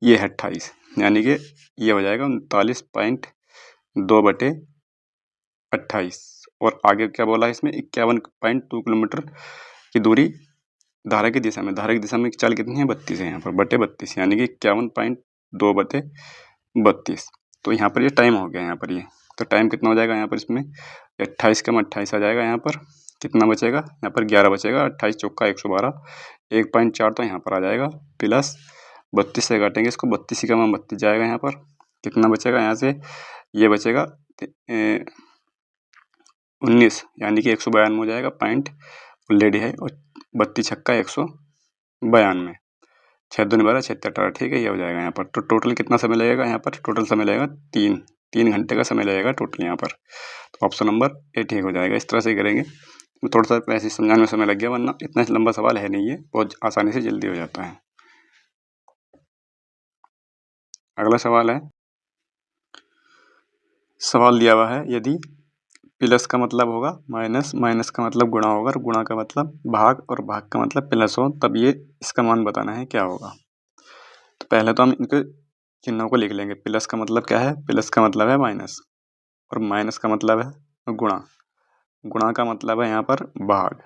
ये है 28, यानी कि ये हो जाएगा 39.2/28। और आगे क्या बोला है इसमें, 51.2 किलोमीटर की दूरी धारा की दिशा में, धारा की दिशा में चाल कितनी है 32 है यहाँ पर, बटे 32, यानी कि 51.2/32। तो यहाँ पर ये टाइम हो गया यहाँ पर ये, तो टाइम कितना हो जाएगा यहाँ पर इसमें, 28 कम 28 आ जाएगा यहाँ पर, कितना बचेगा यहाँ पर 11 बचेगा, 28 चौका 112, 1.4 तो यहाँ पर आ जाएगा, प्लस 32 से काटेंगे इसको, 32 का मान 32 जाएगा यहाँ पर, कितना बचेगा यहाँ से, ये बचेगा 19, यानी कि 192 हो जाएगा पॉइंट ऑलरेडी है, और 32 छक्का 192, 6 दूनी 12 6 18, ठीक है। ये हो जाएगा यहाँ पर। तो टोटल कितना समय लगेगा यहाँ पर, टोटल समय लगेगा 3 घंटे का समय लगेगा टोटल यहाँ पर। तो ऑप्शन नंबर ए ठीक हो जाएगा। इस तरह से करेंगे, थोड़ा सा ऐसे समझाने में समय लग गया, वरना इतना लंबा सवाल है नहीं, ये बहुत आसानी से जल्दी हो जाता है। अगला सवाल है, सवाल दिया हुआ है यदि प्लस का मतलब होगा माइनस, माइनस का मतलब गुणा होगा और गुणा का मतलब भाग और भाग का मतलब प्लस हो, तब ये इसका मान बताना है क्या होगा। तो पहले तो हम इनके चिन्हों को लिख लेंगे। प्लस का मतलब क्या है, प्लस का मतलब है माइनस, और माइनस का मतलब है गुणा, गुणा का मतलब है यहाँ पर भाग,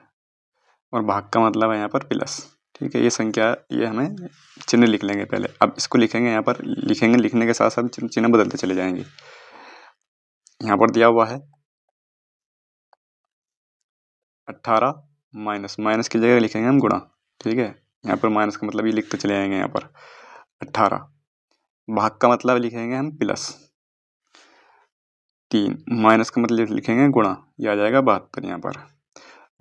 और भाग का मतलब है यहाँ पर प्लस, ठीक है। ये संख्या, ये हमें चिन्ह लिख लेंगे पहले। अब इसको लिखेंगे यहाँ पर, लिखेंगे, लिखने के साथ साथ चिन्ह बदलते चले जाएंगे। यहाँ पर दिया हुआ है 18 माइनस, माइनस की जगह लिखेंगे हम गुणा, ठीक है। यहाँ पर माइनस का मतलब ये लिखते चले जाएंगे यहाँ पर 18, भाग का मतलब लिखेंगे हम प्लस 3, माइनस का मतलब लिखेंगे गुणा, ये आ जाएगा 72 यहाँ पर,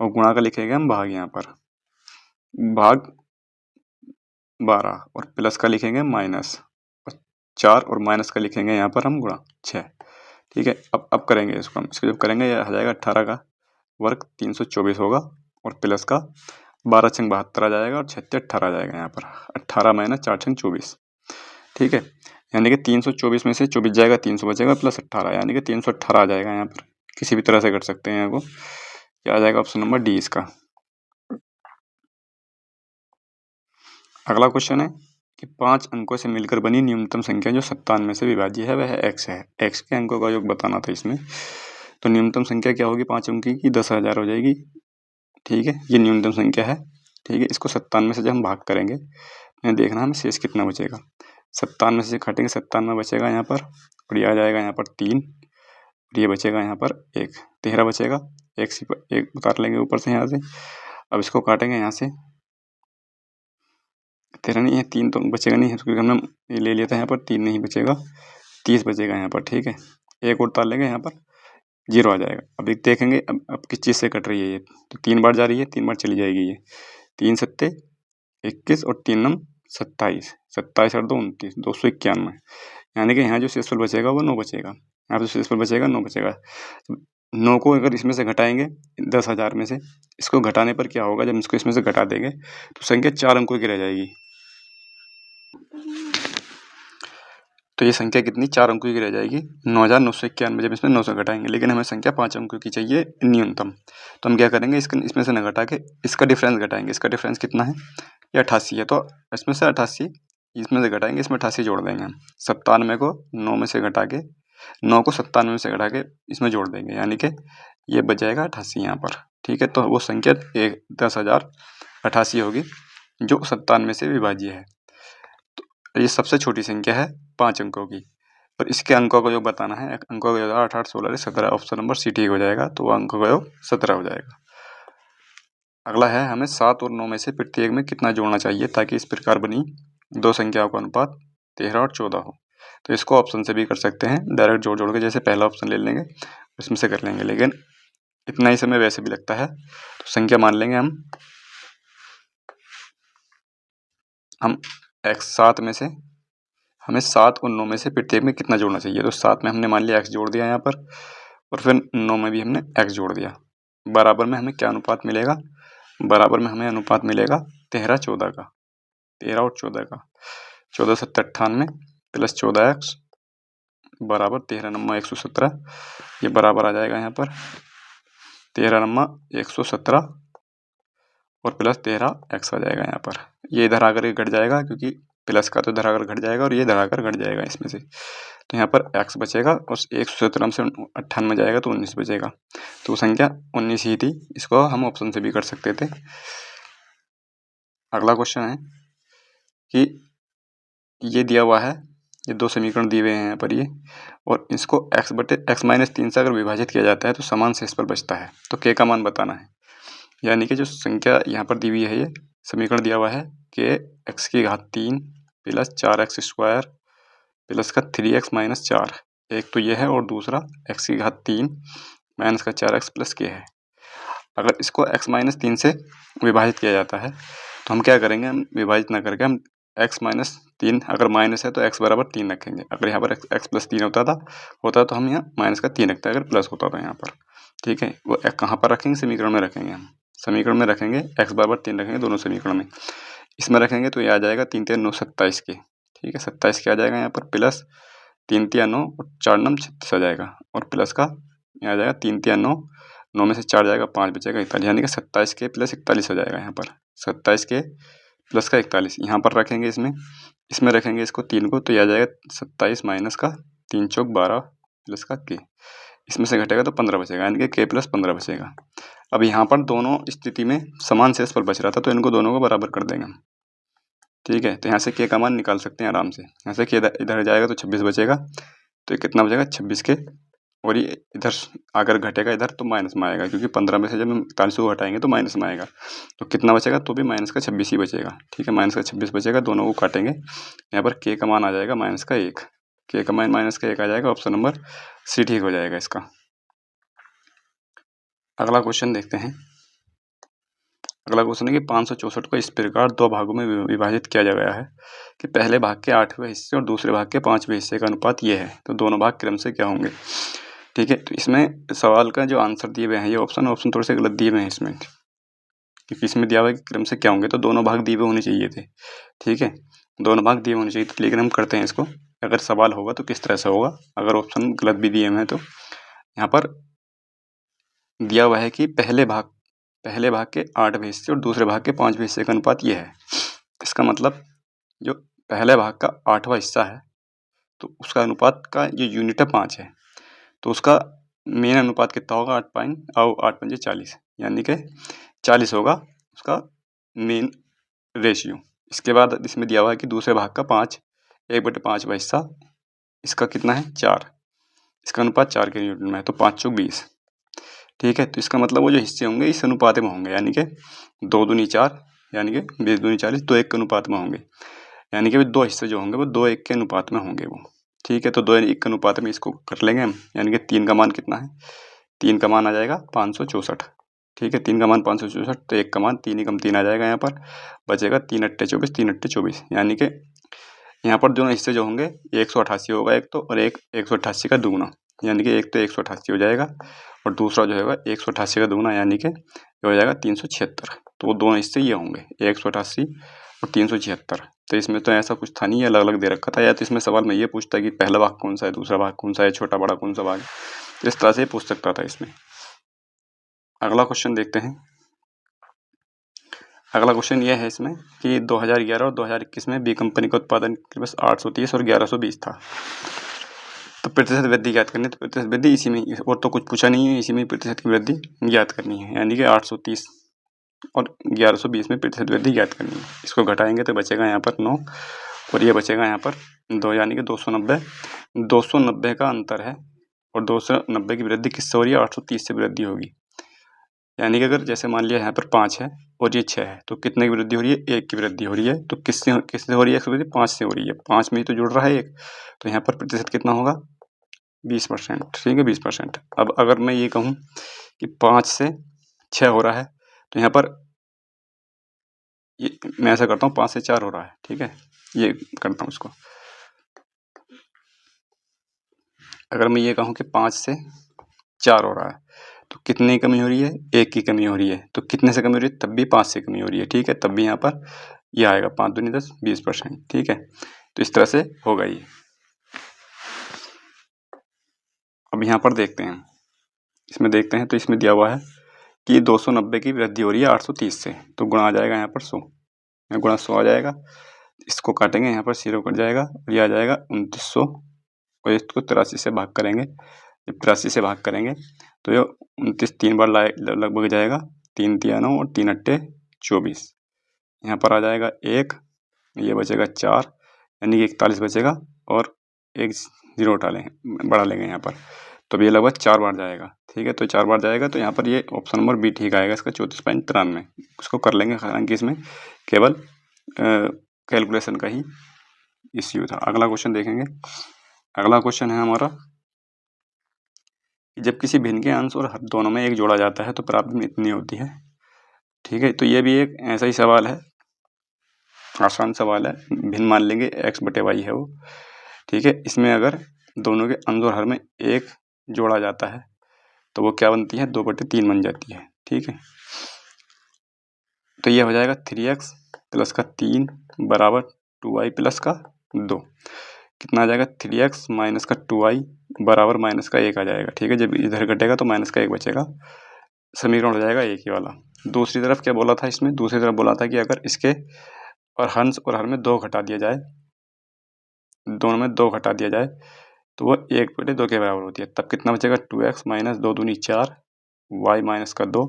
और गुणा का लिखेंगे हम भाग, यहाँ पर भाग 12, और प्लस का लिखेंगे माइनस 4, और माइनस का लिखेंगे यहाँ पर हम गुणा 6, ठीक है। अब करेंगे इसको हम, इसको जब करेंगे ये आ जाएगा 18 का वर्ग 324 होगा, और प्लस का 12 छंग 72 आ जाएगा, और 6 18 आ जाएगा यहाँ पर, 18 माइनस 4 छंग 24, ठीक है। यानी कि 324 में से 24 जाएगा, 300 बचेगा, प्लस 18, यानी कि 318 आ जाएगा यहाँ पर। किसी भी तरह से कर सकते हैं यहाँ को, क्या आ जाएगा ऑप्शन नंबर डी इसका। अगला क्वेश्चन है कि 5 अंकों से मिलकर बनी न्यूनतम संख्या जो 57 से विभाज्य है वह x है। x के अंकों का योग बताना था इसमें। तो न्यूनतम संख्या क्या होगी 5 अंकों की 10,000 हो जाएगी। ठीक है, ये न्यूनतम संख्या है। ठीक है, इसको 57 से जब हम भाग करेंगे यहाँ देखना हमें शेष कितना बचेगा। 57 से घटेंगे 97 बचेगा यहाँ पर, और ये आ जाएगा यहाँ पर 3, और ये बचेगा यहाँ पर 1, 13 बचेगा। एक उतार लेंगे ऊपर से यहाँ से। अब इसको काटेंगे यहाँ से, 13 नहीं है, 3 तो बचेगा नहीं है क्योंकि हमने ये ले लिया था यहाँ पर, 3 नहीं बचेगा, 30 बचेगा यहाँ पर। ठीक है, एक और उतार लेंगे यहाँ पर, 0 आ जाएगा। अब एक देखेंगे अब किस चीज़ से कट रही है ये, तो 3 बार जा रही है, 3 बार चली जाएगी ये। 3 सत्ते 21 और 3 नम 27, 27 और 2 29, 291। यानी कि यहाँ जो शेषफल बचेगा वो 9 बचेगा। यहाँ पर शेषफल बचेगा 9 बचेगा। 9 को अगर इसमें से घटाएंगे 10,000 में से, इसको घटाने पर क्या होगा, जब इसको इसमें से घटा देंगे तो संख्या 4 अंकों की रह जाएगी। तो ये संख्या कितनी 4 अंकों की रह जाएगी 9,991 जब इसमें 9 से घटाएंगे। लेकिन हमें संख्या 5 अंकों की चाहिए न्यूनतम। तो हम क्या करेंगे, इसमें से न घटा के इसका डिफरेंस घटाएंगे। इसका डिफरेंस कितना है, ये 88 है, तो इसमें से 88 इसमें से घटाएंगे, इसमें 88 जोड़ देंगे हम। 97 को 9 में से घटा के, 9 को 97 में से घटा के इसमें जोड़ देंगे, यानी कि ये बच जाएगा 88 यहाँ पर। ठीक है, तो वो संख्या 10,088 होगी जो 97 से विभाज्य है। तो ये सबसे छोटी संख्या है 5 अंकों की, और इसके अंकों का योग बताना है। अंकों का योग 8, 8, 16, 17, ऑप्शन नंबर सी ठीक हो जाएगा। तो वो अंकों का योग 17 हो जाएगा। अगला है हमें 7 और 9 में से प्रत्येक में कितना जोड़ना चाहिए ताकि इस प्रकार बनी दो संख्याओं का अनुपात 13 और 14 हो। तो इसको ऑप्शन से भी कर सकते हैं, डायरेक्ट जोड़ जोड़ के, जैसे पहला ऑप्शन ले लेंगे उसमें से कर लेंगे, लेकिन इतना ही समय वैसे भी लगता है। तो संख्या मान लेंगे हम x 7 में से हमें 7 और 9 में से प्रत्येक में कितना जोड़ना चाहिए। तो 7 में हमने मान लिया x जोड़ दिया यहाँ पर, और फिर 9 में भी हमने x जोड़ दिया। बराबर में हमें क्या अनुपात मिलेगा, बराबर में हमें अनुपात मिलेगा 13 14 का, 13 और 14 का। 14 7 98 प्लस 14x बराबर 13 नम्मा 117। ये बराबर आ जाएगा यहाँ पर 13 नम्मा 117 और प्लस 13x आ जाएगा यहाँ पर। ये इधर आकर घट जाएगा क्योंकि प्लस का तो इधर आकर घट जाएगा और ये इधर आकर घट जाएगा इसमें से। तो यहाँ पर x बचेगा और 117 से 98 जाएगा तो 19 बचेगा। तो संख्या 19 ही थी। इसको हम ऑप्शन से भी कर सकते थे। अगला क्वेश्चन है कि ये दिया हुआ है, ये दो समीकरण दिए हुए हैं यहाँ पर ये, और इसको x-3 से अगर विभाजित किया जाता है तो समान शेषफल बचता है। तो k का मान बताना है। यानी कि जो संख्या यहाँ पर दी हुई है, ये समीकरण दिया हुआ है कि x3 प्लस 4x² प्लस का 3x माइनस 4, एक तो ये है और दूसरा x3 माइनस का 4x प्लस k है। अगर इसको x-3 से विभाजित किया जाता है तो हम क्या करेंगे, हम विभाजित ना करके हम x-3 अगर माइनस है तो x बराबर 3 रखेंगे। अगर यहाँ पर x प्लस 3 होता तो हम यहाँ माइनस का 3 रखते, अगर प्लस होता यहाँ पर। ठीक है, वो कहाँ पर रखेंगे, समीकरण में रखेंगे। हम समीकरण में रखेंगे, x बराबर 3 रखेंगे दोनों समीकरण में। इसमें रखेंगे तो ये आ जाएगा 3 3 9 27 के। ठीक है, 27 के आ जाएगा यहाँ पर, प्लस 3 3 9 और 4 9 36 आ जाएगा, और प्लस का यहाँ आ जाएगा 3 3 9, 9 में से 4 जाएगा 5 बचेगा 41, यानी कि 27 के प्लस 41 हो जाएगा यहाँ पर। 27 के प्लस का 41 यहाँ पर रखेंगे, इसमें रखेंगे इसको 3 को, तो यह आ जाएगा 27 माइनस का 3 चौक 12 प्लस का k। इसमें से घटेगा तो 15 बचेगा, यानी कि k प्लस 15 बचेगा। अब यहाँ पर दोनों स्थिति में समान शेषफल बच रहा था तो इनको दोनों को बराबर कर देंगे हम। ठीक है, तो यहाँ से k का मान निकाल सकते हैं आराम से। यहाँ से k इधर जाएगा तो 26 बचेगा, तो कितना बचेगा 26 के, और ये इधर अगर घटेगा इधर तो माइनस में आएगा, क्योंकि 15 में से जब हम 41 को घटाएंगे तो माइनस में आएगा। तो कितना बचेगा, तो भी माइनस का 26 ही बचेगा। ठीक है, माइनस का 26 बचेगा, दोनों को काटेंगे। यहाँ पर k का मान आ जाएगा माइनस का 1, k का मान माइनस का 1 आ जाएगा। ऑप्शन नंबर सी ठीक हो जाएगा इसका। अगला क्वेश्चन देखते हैं। अगला क्वेश्चन है कि 564 को इस प्रकार दो भागों में विभाजित किया गया है कि पहले भाग के 8वें हिस्से और दूसरे भाग के 5वें हिस्से का अनुपात ये है, तो दोनों भाग क्रम से क्या होंगे। ठीक है, तो इसमें सवाल का जो आंसर दिए हुए हैं, ये ऑप्शन थोड़े से गलत दिए हुए हैं इसमें, क्योंकि इसमें दिया हुआ है कि क्रम से क्या होंगे, तो दोनों भाग दिए हुए होने चाहिए थे। ठीक है, दोनों भाग दिए होने चाहिए थे, लेकिन हम करते हैं इसको। अगर सवाल होगा तो किस तरह से होगा, अगर ऑप्शन गलत भी दिए हुए हैं तो यहाँ पर दिया हुआ है कि पहले भाग के 8वें हिस्से और दूसरे भाग के 5वें हिस्से का अनुपात ये है। इसका मतलब जो पहले भाग का 8वां हिस्सा है तो उसका अनुपात का जो यूनिट है 5 है, तो उसका मेन अनुपात कितना होगा 8 पंजे 40, यानी कि 40 होगा उसका मेन रेशियो। इसके बाद इसमें दिया हुआ है कि दूसरे भाग का 1/5वां हिस्सा, इसका कितना है 4, इसका अनुपात 4 के न्यूटन में है, तो 5 चौक 20। ठीक है, तो इसका मतलब वो जो हिस्से होंगे इस अनुपात में होंगे, यानी कि 2 दूनी 4, यानी कि 20 दूनी 40, 2:1 के अनुपात में होंगे, यानी कि 2 हिस्से जो होंगे वो 2:1 के अनुपात में होंगे वो। ठीक है, तो 2:1 के अनुपात में इसको कर लेंगे हम, यानी कि 3 का मान कितना है, 3 का मान आ जाएगा 564। ठीक है, 3 का मान 564, तो 1 का मान 3 ही कम 3 आ जाएगा, यहाँ पर बचेगा 3 अट्ठे 24, 3 अट्ठे 24, यानी कि यहाँ पर दोनों हिस्से जो होंगे 188 होगा एक तो, और एक 188 का दुगुना, यानी कि एक तो 188 हो जाएगा और दूसरा जो होगा 188 का दुगुना, यानी कि ये हो जाएगा 376। तो वो दोनों हिस्से ये होंगे 188 और 376। तो इसमें तो ऐसा कुछ था नहीं, अलग अलग दे रखा था, या तो इसमें सवाल में ये पूछता कि पहला भाग कौन सा है, दूसरा भाग कौन सा है, छोटा बड़ा कौन सा भाग है, इस तरह से पूछ सकता था इसमें। अगला क्वेश्चन देखते हैं। अगला क्वेश्चन ये है इसमें कि 2011 और 2021 में बी कंपनी का उत्पादन बस 830 और 1120 था, तो प्रतिशत वृद्धि ज्ञात करनी है। तो प्रतिशत वृद्धि इसी में, और तो कुछ पूछा नहीं है, इसी में प्रतिशत की वृद्धि ज्ञात करनी है, यानी कि 830 और 1120 में प्रतिशत वृद्धि ज्ञात करनी है। इसको घटाएंगे तो बचेगा यहाँ पर 9 और ये बचेगा यहाँ पर 2, यानी कि 290। 290 का अंतर है और 290 की वृद्धि किससे हो रही है, 830 से वृद्धि होगी, यानी कि अगर जैसे मान लिया यहाँ पर 5 है और ये 6 है, तो कितने की वृद्धि हो रही है, 1 की वृद्धि हो रही है। तो किससे हो रही है वृद्धि, 5 से हो रही है, 5 में ही तो जुड़ रहा है 1, तो यहाँ पर प्रतिशत कितना होगा 20%। ठीक है, 20%। अब अगर मैं ये कहूँ कि 5 से 6 हो रहा है, तो यहाँ पर ये मैं ऐसा करता हूँ 5 से 4 हो रहा है। ठीक है, ये करता हूँ इसको। अगर मैं ये कहूँ कि 5 से 4 हो रहा है, तो कितने की कमी हो रही है, 1 की कमी हो रही है। तो कितने से कमी हो रही है, तब भी 5 से कमी हो रही है। ठीक है, तब भी यहाँ पर ये आएगा 5 दूनी 10, 20%। ठीक है, तो इस तरह से होगा ये। अब यहाँ पर देखते हैं, इसमें देखते हैं, तो इसमें दिया हुआ है कि 290 की वृद्धि हो रही है 830 से, तो गुणा आ जाएगा यहाँ पर 100, गुणा 100 आ जाएगा। इसको काटेंगे, यहाँ पर 0 कट जाएगा और ये आ जाएगा 2900, और इसको 83 से भाग करेंगे। जब 83 से भाग करेंगे तो ये 29 3 बार लगभग जाएगा, 3 तिया 9 और 3 अट्ठे 24। यहाँ पर आ जाएगा 1, ये बचेगा 4, यानी कि 41 बचेगा, और एक 0 उठा लेंगे, बढ़ा लेंगे यहाँ पर, तो ये लगभग 4 बार जाएगा। ठीक है, तो 4 बार जाएगा, तो यहाँ पर ये ऑप्शन नंबर बी ठीक आएगा, इसका 34.93। उसको कर लेंगे, हालांकि इसमें केवल कैलकुलेशन का ही इश्यू था। अगला क्वेश्चन देखेंगे। अगला क्वेश्चन है हमारा, जब किसी भिन्न के अंश और हर दोनों में 1 जोड़ा जाता है तो प्राप्ति इतनी होती है। ठीक है, तो ये भी एक ऐसा ही सवाल है, आसान सवाल है। भिन्न मान लेंगे x/y है वो। ठीक है, इसमें अगर दोनों के अंश और हर में 1 जोड़ा जाता है तो वो क्या बनती है, 2/3 बन जाती है। ठीक है, तो ये हो जाएगा 3x प्लस का 3 बराबर 2y प्लस का 2। कितना आ जाएगा, 3x माइनस का 2y बराबर माइनस का 1 आ जाएगा। ठीक है, जब इधर घटेगा तो माइनस का 1 बचेगा, समीकरण हो जाएगा एक ही वाला। दूसरी तरफ क्या बोला था इसमें, दूसरी तरफ बोला था कि अगर इसके और हंस और हर में 2 घटा दिया जाए, दोनों में 2 घटा दिया जाए, तो वो 1/2 के बराबर होती है। तब कितना बचेगा, 2x माइनस 2 दूनी 4, y माइनस का 2,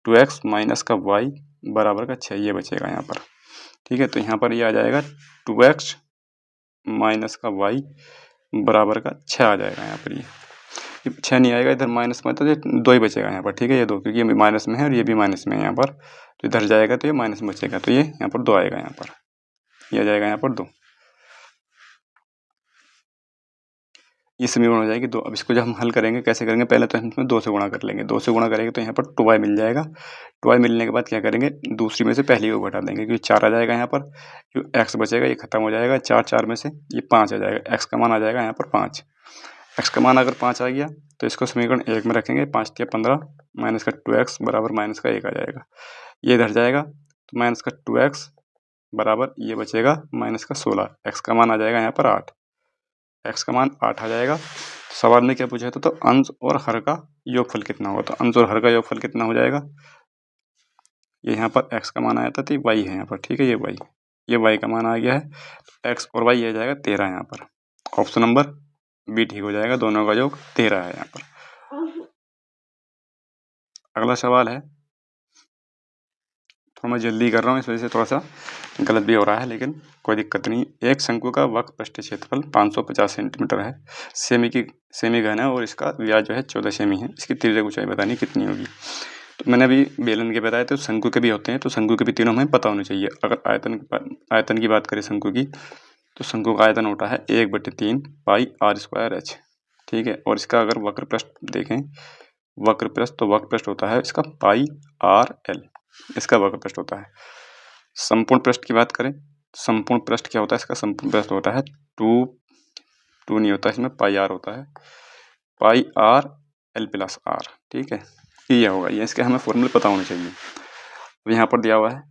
2x माइनस का y बराबर का 6, ये बचेगा यहाँ पर। ठीक है, तो यहाँ पर ये आ जाएगा 2x माइनस का y बराबर का 6 आ जाएगा यहाँ पर। ये 6 नहीं आएगा, इधर माइनस में, तो ये 2 ही बचेगा यहाँ पर। ठीक है, ये 2, क्योंकि ये माइनस में है और ये भी माइनस में है यहाँ पर, तो इधर जाएगा तो ये माइनस में बचेगा, तो ये यहाँ पर 2 आएगा, यहाँ पर ये आ जाएगा यहाँ पर 2। ये समीकरण हो जाएगी 2। अब इसको जब हम हल करेंगे, कैसे करेंगे, पहले तो हम इसमें 2 से गुणा कर लेंगे। 2 से गुणा करेंगे तो यहाँ पर 2y मिल जाएगा। 2y मिलने के बाद क्या करेंगे, दूसरी में से पहली को घटा देंगे, क्योंकि 4 आ जाएगा यहाँ पर, जो x बचेगा ये खत्म हो जाएगा, 4 में से ये 5 आ जाएगा, x का मान आ जाएगा यहाँ पर 5। x का मान अगर 5 आ गया तो इसको समीकरण 1 में रखेंगे, 5 या 15 माइनस का 2x बराबर माइनस का 1 आ जाएगा, ये इधर जाएगा, तो माइनस का 2x बराबर ये बचेगा माइनस का 16, x का मान आ जाएगा यहाँ पर 8, x का मान 8 आ जाएगा। सवाल में क्या पूछा था, तो अंश और हर का योगफल कितना होगा, तो अंश और हर का योगफल कितना हो जाएगा, ये यहाँ पर x का मान आया था, तो y है यहाँ पर। ठीक है, ये y, ये y का मान आ गया है, x और y आ जाएगा 13 यहाँ पर। ऑप्शन नंबर बी ठीक हो जाएगा, दोनों का योग 13 है यहाँ पर। अगला सवाल है, थोड़ा मैं जल्दी कर रहा हूँ इस वजह से थोड़ा सा गलत भी हो रहा है, लेकिन कोई दिक्कत नहीं। एक शंकु का वक्र पृष्ठ क्षेत्रफल 550 सेंटीमीटर है, सेमी घन है और इसका व्यास जो है 14 सेमी है। इसकी तिर्यक ऊंचाई बतानी कितनी होगी। तो मैंने अभी बेलन के बताए थे, शंकु के भी होते हैं, तो शंकु के भी तीनों हमें पता होने चाहिए। अगर आयतन की बात करें शंकु की, तो शंकु का आयतन होता है 1/3 पाई आर स्क्वायर एच। ठीक है, और इसका अगर वक्र पृष्ठ देखें, वक्र पृष्ठ, तो वक्र पृष्ठ होता है इसका पाई आर एल, इसका वक्र पृष्ठ होता है। संपूर्ण पृष्ठ की बात करें, संपूर्ण पृष्ठ क्या होता है इसका, संपूर्ण पृष्ठ होता है टू नहीं होता, इसमें पाई आर होता है, पाई आर एल प्लस आर। ठीक है, ये होगा, ये इसके हमें फॉर्मूले पता होने चाहिए। अब यहाँ पर दिया हुआ है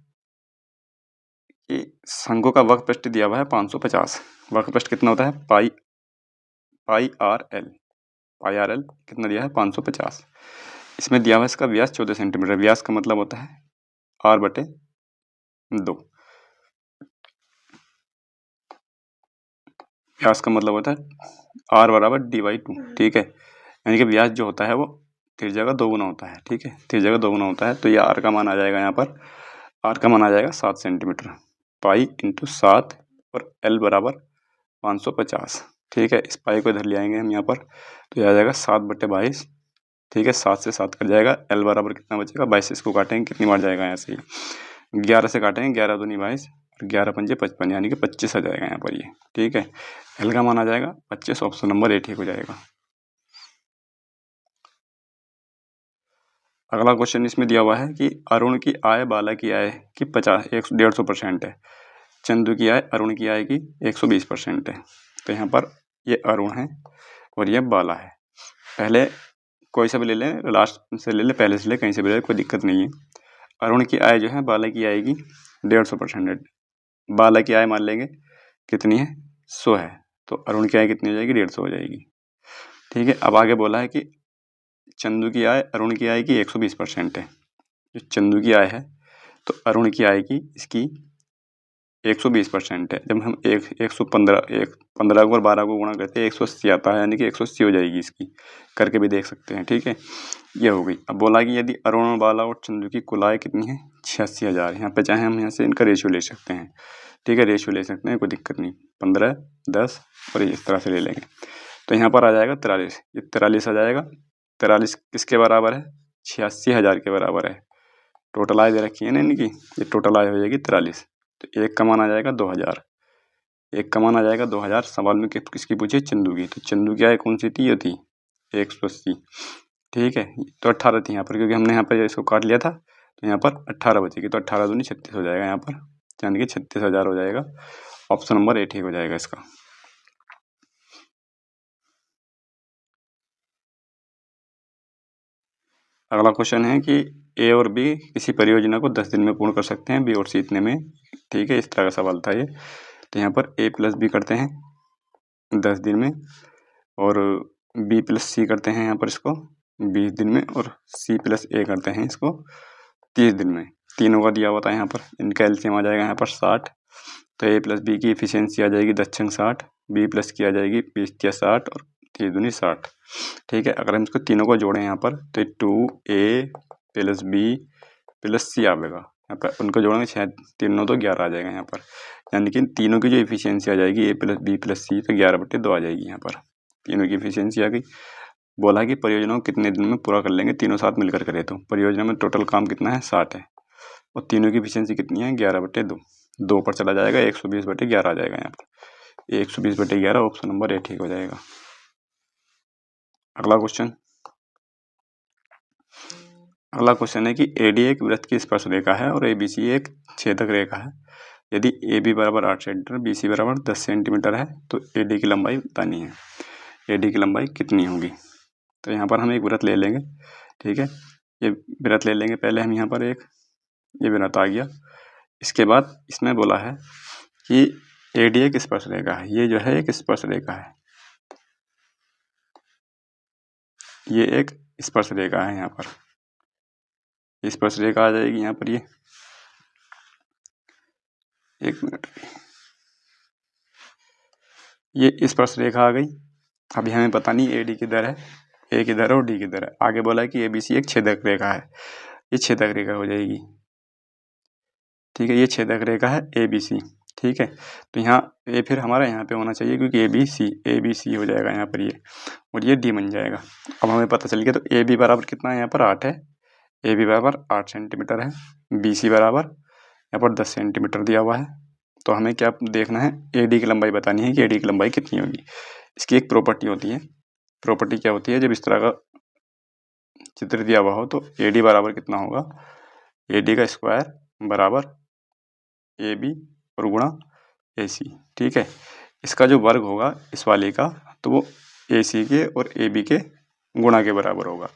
कि शंकु का वक्र पृष्ठ दिया हुआ है 550, वक्र पृष्ठ कितना होता है पाई आर एल, पाई आर एल कितना दिया है 550। इसमें दिया हुआ है इसका व्यास 14 सेंटीमीटर, व्यास का मतलब होता है r/2, व्यास का मतलब होता है r बराबर d/2। ठीक है, यानी कि व्यास जो होता है वो त्रिज्या का 2 गुना होता है। ठीक है, त्रिज्या का 2 गुना होता है, तो ये r का मान आ जाएगा, यहाँ पर r का मान आ जाएगा 7 सेंटीमीटर, पाई इंटू 7 और l बराबर 550। ठीक है, इस पाई को इधर ले आएंगे हम यहाँ पर, तो ये आ जाएगा 7/22। ठीक है, 7 से 7 कट जाएगा, l बराबर कितना बचेगा 22 से इसको काटेंगे, कितनी बार जाएगा यहाँ से, 11 से काटेंगे, 11 दूनी 22 और 11 पंजे 55, यानी कि 25 आ जाएगा यहाँ पर ये। ठीक है, l का मान आ जाएगा 25, ऑप्शन नंबर ए ठीक हो जाएगा। अगला क्वेश्चन इसमें दिया हुआ है कि अरुण की आय बाला की आय की 150% है, चंदू की आय अरुण की आय की 120% है। तो यहाँ पर ये अरुण है और ये बाला है। पहले कोई सा भी ले लें, लास्ट से ले लें, पहले से ले, कहीं से भी ले लें, कोई दिक्कत नहीं है। अरुण की आय जो है बाला की आय की 150% है, बाला की आय मान लेंगे कितनी है 100 है, तो अरुण की आय कितनी हो जाएगी 150 हो जाएगी। ठीक है, अब आगे बोला है कि चंदू की आय अरुण की आय की 120% है। जो चंदू की आय है तो अरुण की आय की इसकी 120% है। जब हम 15 को और 12 को गुणा करते हैं 180 आता है, यानी कि 180 हो जाएगी इसकी, करके भी देख सकते हैं। ठीक है, ये हो गई। अब बोला कि यदि अरुण, बाला और चंदू की कुल आय कितनी है 86,000। यहाँ पे चाहे हम यहाँ से इनका रेशियो ले सकते हैं। ठीक है, रेशियो ले सकते हैं, कोई दिक्कत नहीं, 15, 10 और इस तरह से ले लेंगे। तो यहाँ पर आ जाएगा 43, ये 43 आ जाएगा। 43 किसके बराबर है 86,000 के बराबर है। टोटल आय दे रखी है ना इनकी, ये टोटल आय हो जाएगी 43। तो एक का मान आ जाएगा 2000, एक का मान आ जाएगा 2000। सवाल में किसकी पूछी, चंदू की, तो चंदू की आय कौन सी थी, ये थी 180। ठीक है, तो 18 थी यहाँ पर, क्योंकि हमने यहाँ पर इसको काट लिया था, तो यहाँ पर 18 बचेगी, तो 18 दूनी 36 हो जाएगा यहाँ पर, यानी कि 36,000 हो जाएगा। ऑप्शन नंबर ए ठीक हो जाएगा इसका। अगला क्वेश्चन है कि ए और बी किसी परियोजना को 10 दिन में पूर्ण कर सकते हैं, बी और सी इतने में। ठीक है, इस तरह का सवाल था ये। तो यहाँ पर ए प्लस बी करते हैं 10 दिन में, और बी प्लस सी करते हैं यहाँ पर इसको 20 दिन में, और सी प्लस ए करते हैं इसको 30 दिन में। तीनों का दिया हुआ था यहाँ पर, इनका एलसीएम आ जाएगा यहाँ पर 60। तो ए प्लस बी की एफिशिएंसी आ जाएगी 10×60, बी प्लस की आ जाएगी 20×60 और 30 दूनी 60। ठीक है, अगर हम इसको तीनों को जोड़ें यहाँ पर, तो 2a प्लस बी प्लस सी आएगा यहाँ पर, उनको जोड़ेंगे 6 तीनों तो 11 आ जाएगा यहाँ पर, यानी कि तीनों की जो एफिशिएंसी आ जाएगी ए प्लस बी प्लस सी, तो 11/2 आ जाएगी यहाँ पर, तीनों की एफिशिएंसी आ गई। बोला कि परियोजना को कितने दिन में पूरा कर लेंगे, तीनों साथ मिलकर करें तो परियोजना में टोटल काम कितना है 60 है, और तीनों की एफिशिएंसी कितनी है 11/2, 2 पर चला जाएगा 120/11 आ जाएगा यहाँ पर, 120/11 ऑप्शन नंबर ए ठीक हो जाएगा। अगला क्वेश्चन है कि AD एक वृत्त की स्पर्श रेखा है और ABC एक छेदक रेखा है। यदि AB बराबर 8 सेंटीमीटर, BC बराबर 10 सेंटीमीटर है, तो AD की लंबाई बतानी है। AD की लंबाई कितनी होगी। तो यहाँ पर हम एक वृत्त ले लेंगे। ठीक है, ये वृत्त ले लेंगे पहले हम यहाँ पर, एक ये वृत्त आ गया। इसके बाद इसमें बोला है कि AD एक स्पर्श रेखा है, ये जो है एक स्पर्श रेखा है, ये एक स्पर्श रेखा है। यहाँ पर स्पर्श रेखा आ जाएगी यहाँ पर, ये एक मिनट, ये स्पर्श रेखा आ गई। अभी हमें पता नहीं ए डी किधर है, ए किधर है और डी किधर है। आगे बोला है कि ए बी सी एक छेदक रेखा है, ये छेदक रेखा हो जाएगी। ठीक है, ये छेदक रेखा है ए बी सी। ठीक है, तो यहाँ ए फिर हमारा यहाँ पे होना चाहिए, क्योंकि ए बी सी हो जाएगा यहाँ पर ये, और ये डी बन जाएगा। अब हमें पता चल गया, तो ए बी बराबर कितना है यहाँ पर 8 है, ए बी बराबर 8 सेंटीमीटर है, बी सी बराबर यहाँ पर 10 सेंटीमीटर दिया हुआ है। तो हमें क्या देखना है, ए डी की लंबाई बतानी है कि ए डी की लंबाई कितनी होगी। इसकी एक प्रॉपर्टी होती है, प्रॉपर्टी क्या होती है, जब इस तरह का चित्र दिया हुआ हो तो ए डी बराबर कितना होगा, ए डी का स्क्वायर बराबर ए बी और गुणा ए सी। ठीक है, इसका जो वर्ग होगा इस वाले का, तो वो ए सी के और ए बी के गुणा के बराबर होगा।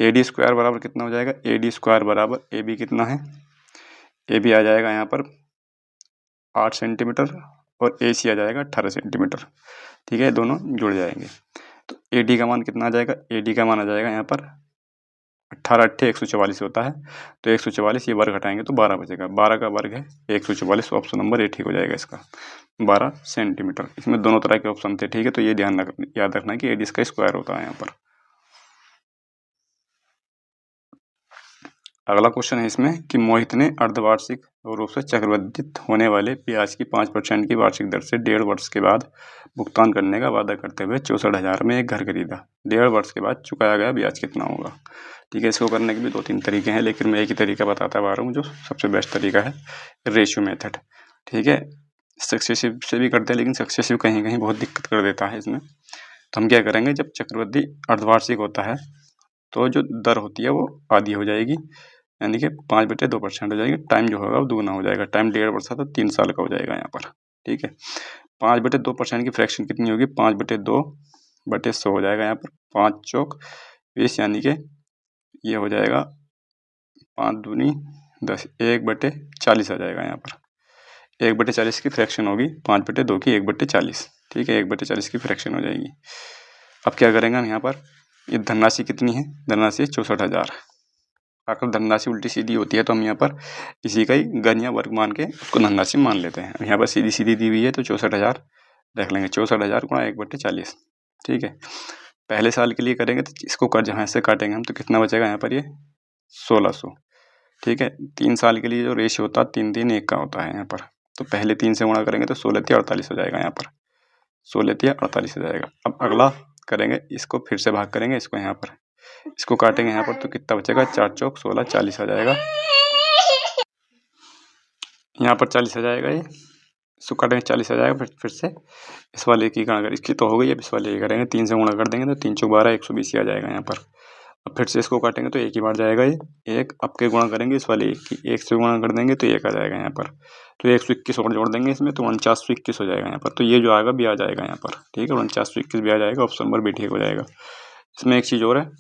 ए डी स्क्वायर बराबर कितना हो जाएगा, ए डी स्क्वायर बराबर ए बी कितना है, ए बी आ जाएगा यहाँ पर 8 सेंटीमीटर और ए सी आ जाएगा 18 सेंटीमीटर। ठीक है, दोनों जुड़ जाएंगे। तो ए डी का मान कितना आ जाएगा, ए डी का मान आ जाएगा यहाँ पर 18 अट्ठे 144 होता है, तो 144 ये वर्ग हटाएंगे तो 12 बचेगा, 12 का वर्ग है 144, ऑप्शन नंबर ए ठीक हो जाएगा इसका, 12 सेंटीमीटर। इसमें दोनों तरह के ऑप्शन थे। ठीक है, तो ये याद रखना कि ए डी इसका स्क्वायर होता है यहाँ पर। अगला क्वेश्चन है इसमें कि मोहित ने अर्धवार्षिक रूप से चक्रवृद्धित होने वाले ब्याज की 5% की वार्षिक दर से 1.5 वर्ष के बाद भुगतान करने का वादा करते हुए 64,000 में एक घर खरीदा। 1.5 वर्ष के बाद चुकाया गया ब्याज कितना होगा। ठीक है, इसको करने के भी 2-3 तरीके हैं, लेकिन मैं एक ही तरीका बताता आ रहा हूँ जो सबसे बेस्ट तरीका है, रेशियो मेथड। ठीक है, सक्सेसिव से भी करते हैं, लेकिन सक्सेसिव कहीं कहीं बहुत दिक्कत कर देता है इसमें। तो हम क्या करेंगे, जब चक्रवृद्धि अर्धवार्षिक होता है तो जो दर होती है वो आधी हो जाएगी, यानी कि 5/2% हो जाएगी। टाइम जो होगा वो दुगना हो जाएगा, टाइम 1.5 वर्ष था तो 3 साल का हो जाएगा यहाँ पर। ठीक है, 5/2% की फ्रैक्शन कितनी होगी, 5/2/100 हो जाएगा यहाँ पर, 5 चौक 20, यानी कि ये हो जाएगा 5 दूनी 10, 1/40 आ जाएगा यहाँ पर। 1/40 की फ्रैक्शन होगी, 5/2 की 1/40। ठीक है, 1/40 की फ्रैक्शन हो जाएगी। अब क्या करेंगे हम यहाँ पर, ये धनराशि कितनी है, धनराशि 64,000। अगर धनराशि उल्टी सीधी होती है तो हम यहाँ पर इसी का ही घन या वर्ग मान के उसको धनराशि मान लेते हैं। यहाँ पर सीधी सीधी दी हुई है तो 64,000 रख लेंगे, 64,000 गुणा 1/40। ठीक है, पहले साल के लिए करेंगे तो इसको कर जहाँ से काटेंगे हम तो कितना बचेगा यहाँ पर, ये 1600। ठीक है, 3 साल के लिए जो रेशियो होता है 3-3-1 का होता है यहाँ पर, तो पहले 3 से गुणा करेंगे तो 16×3=48 हो जाएगा यहाँ पर, 16×3=48 हो जाएगा। अब अगला करेंगे, इसको फिर से भाग करेंगे, इसको यहाँ पर इसको काटेंगे यहाँ पर तो कितना बचेगा, 4 चौक 16, 40 आ जाएगा। यहाँ पर 40 आ जाएगा, ये इसको काटेंगे 40 आ जाएगा। फिर से इस वाले की गणना करें, इसकी तो हो गई, अब इस वाले की करेंगे, 3 से गुणा कर देंगे तो 3 चौक 12, 120 आ जाएगा यहाँ पर। अब फिर से इसको काटेंगे तो 1 ही बार जाएगा, ये 1 अब के गुणा करेंगे इस वाले 1 की, 1 से गुणा कर देंगे तो 1 आ जाएगा यहाँ पर, तो 121 और जोड़ देंगे इसमें तो 4921 हो जाएगा यहाँ पर। तो ये जो आएगा भी आ जाएगा यहाँ पर। ठीक है, 4921 भी आ जाएगा, ऑप्शन नंबर भी ठीक हो जाएगा। इसमें एक चीज़ और है,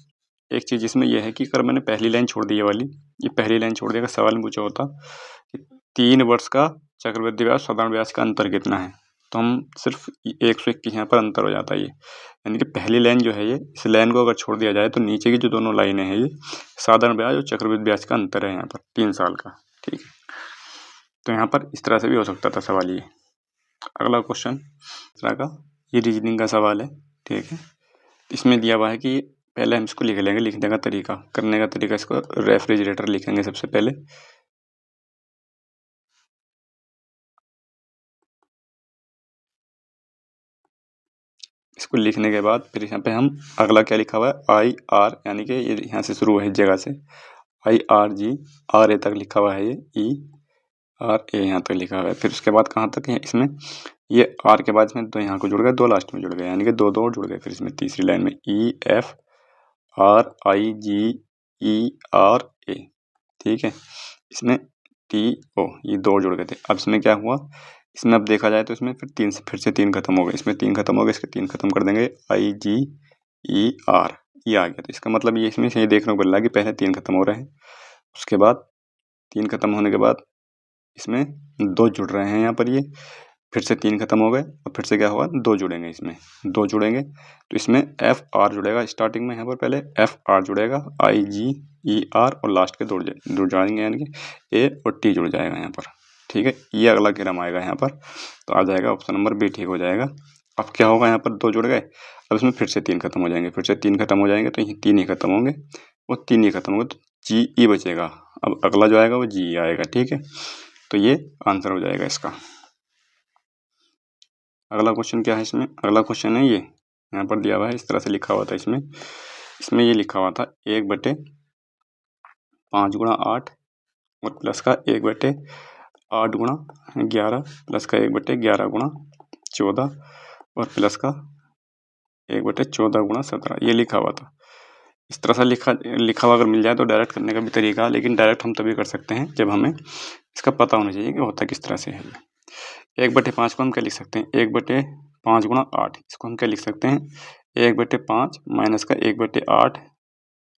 एक चीज़ इसमें यह है कि अगर मैंने पहली लाइन छोड़ दी है वाली, ये पहली लाइन छोड़ देगा, सवाल में पूछा होता कि 3 वर्ष का चक्रवृद्धि ब्याज साधारण ब्याज का अंतर कितना है, तो हम सिर्फ 121 यहाँ पर अंतर हो जाता है ये, यानी कि पहली लाइन जो है ये, इस लाइन को अगर छोड़ दिया जाए तो नीचे की जो दोनों लाइनें हैं ये साधारण ब्याज और चक्रवृद्धि ब्याज का अंतर है यहाँ पर 3 साल का। ठीक है, तो यहाँ पर इस तरह से भी हो सकता था सवाल ये। अगला क्वेश्चन इस तरह का, ये रीजनिंग का सवाल है। ठीक है, इसमें दिया हुआ है कि पहले हम इसको लिख लेंगे, लिखने का तरीका, करने का तरीका, इसको रेफ्रिजरेटर लिखेंगे सबसे पहले। इसको लिखने के बाद फिर यहाँ पे हम अगला क्या लिखा हुआ है, IR, यानी कि ये यहाँ से शुरू है इस जगह से, IRG, RA तक लिखा हुआ है, ये ERA यहाँ तक लिखा हुआ है। फिर उसके बाद कहाँ तक है, इसमें ये R के बाद इसमें 2 यहाँ को जुड़ गए, 2 लास्ट में जुड़ गए, यानी कि 2 और जुड़ गए। फिर इसमें तीसरी लाइन में EFRIGERA। ठीक है, इसमें TO, ये 2 जुड़ गए थे। अब इसमें क्या हुआ, इसमें अब देखा जाए तो इसमें फिर से 3 खत्म हो गए, इसमें 3 खत्म हो गए, इसके 3 खत्म कर देंगे, IGER, ये आ गया। तो इसका मतलब ये इसमें से ये देखने को मिल रहा है कि पहले 3 खत्म हो रहे हैं, उसके बाद 3 खत्म होने के बाद इसमें 2 जुड़ रहे हैं यहाँ पर, ये फिर से 3 खत्म हो गए और फिर से क्या हुआ, 2 जुड़ेंगे, इसमें 2 जुड़ेंगे तो इसमें FR जुड़ेगा स्टार्टिंग में, यहाँ पर पहले FR जुड़ेगा, IGER और लास्ट के 2 जुड़ जाएंगे, यानी कि A और T जुड़ जाएगा यहाँ पर। ठीक है, ये अगला क्रम आएगा यहाँ पर, तो आ जाएगा ऑप्शन नंबर बी ठीक हो जाएगा। अब क्या होगा, यहाँ पर 2 जुड़ गए, अब इसमें फिर से 3 खत्म हो जाएंगे, फिर से 3 खत्म हो जाएंगे, तो ये 3 ही खत्म होंगे, वो 3 ही खत्म होंगे, तो जी ई बचेगा। अब अगला जो आएगा वो जी आएगा। ठीक है, तो ये आंसर हो जाएगा इसका। अगला क्वेश्चन क्या है इसमें, अगला क्वेश्चन है ये यहाँ पर दिया हुआ है, इस तरह से लिखा हुआ था इसमें, इसमें ये लिखा हुआ था 1/5 गुणा 8 और प्लस का 1/8 गुणा 11 प्लस का 1/11 गुणा 14 और प्लस का 1/14 गुणा 17, ये लिखा हुआ था। इस तरह से लिखा हुआ अगर मिल जाए तो डायरेक्ट करने का भी तरीका, लेकिन डायरेक्ट हम तभी कर सकते हैं जब हमें इसका पता होना चाहिए कि होता किस तरह से है। 1/5 को हम क्या लिख सकते हैं, 1/5 गुणा 8, इसको हम क्या लिख सकते हैं, 1/5 माइनस का 1/8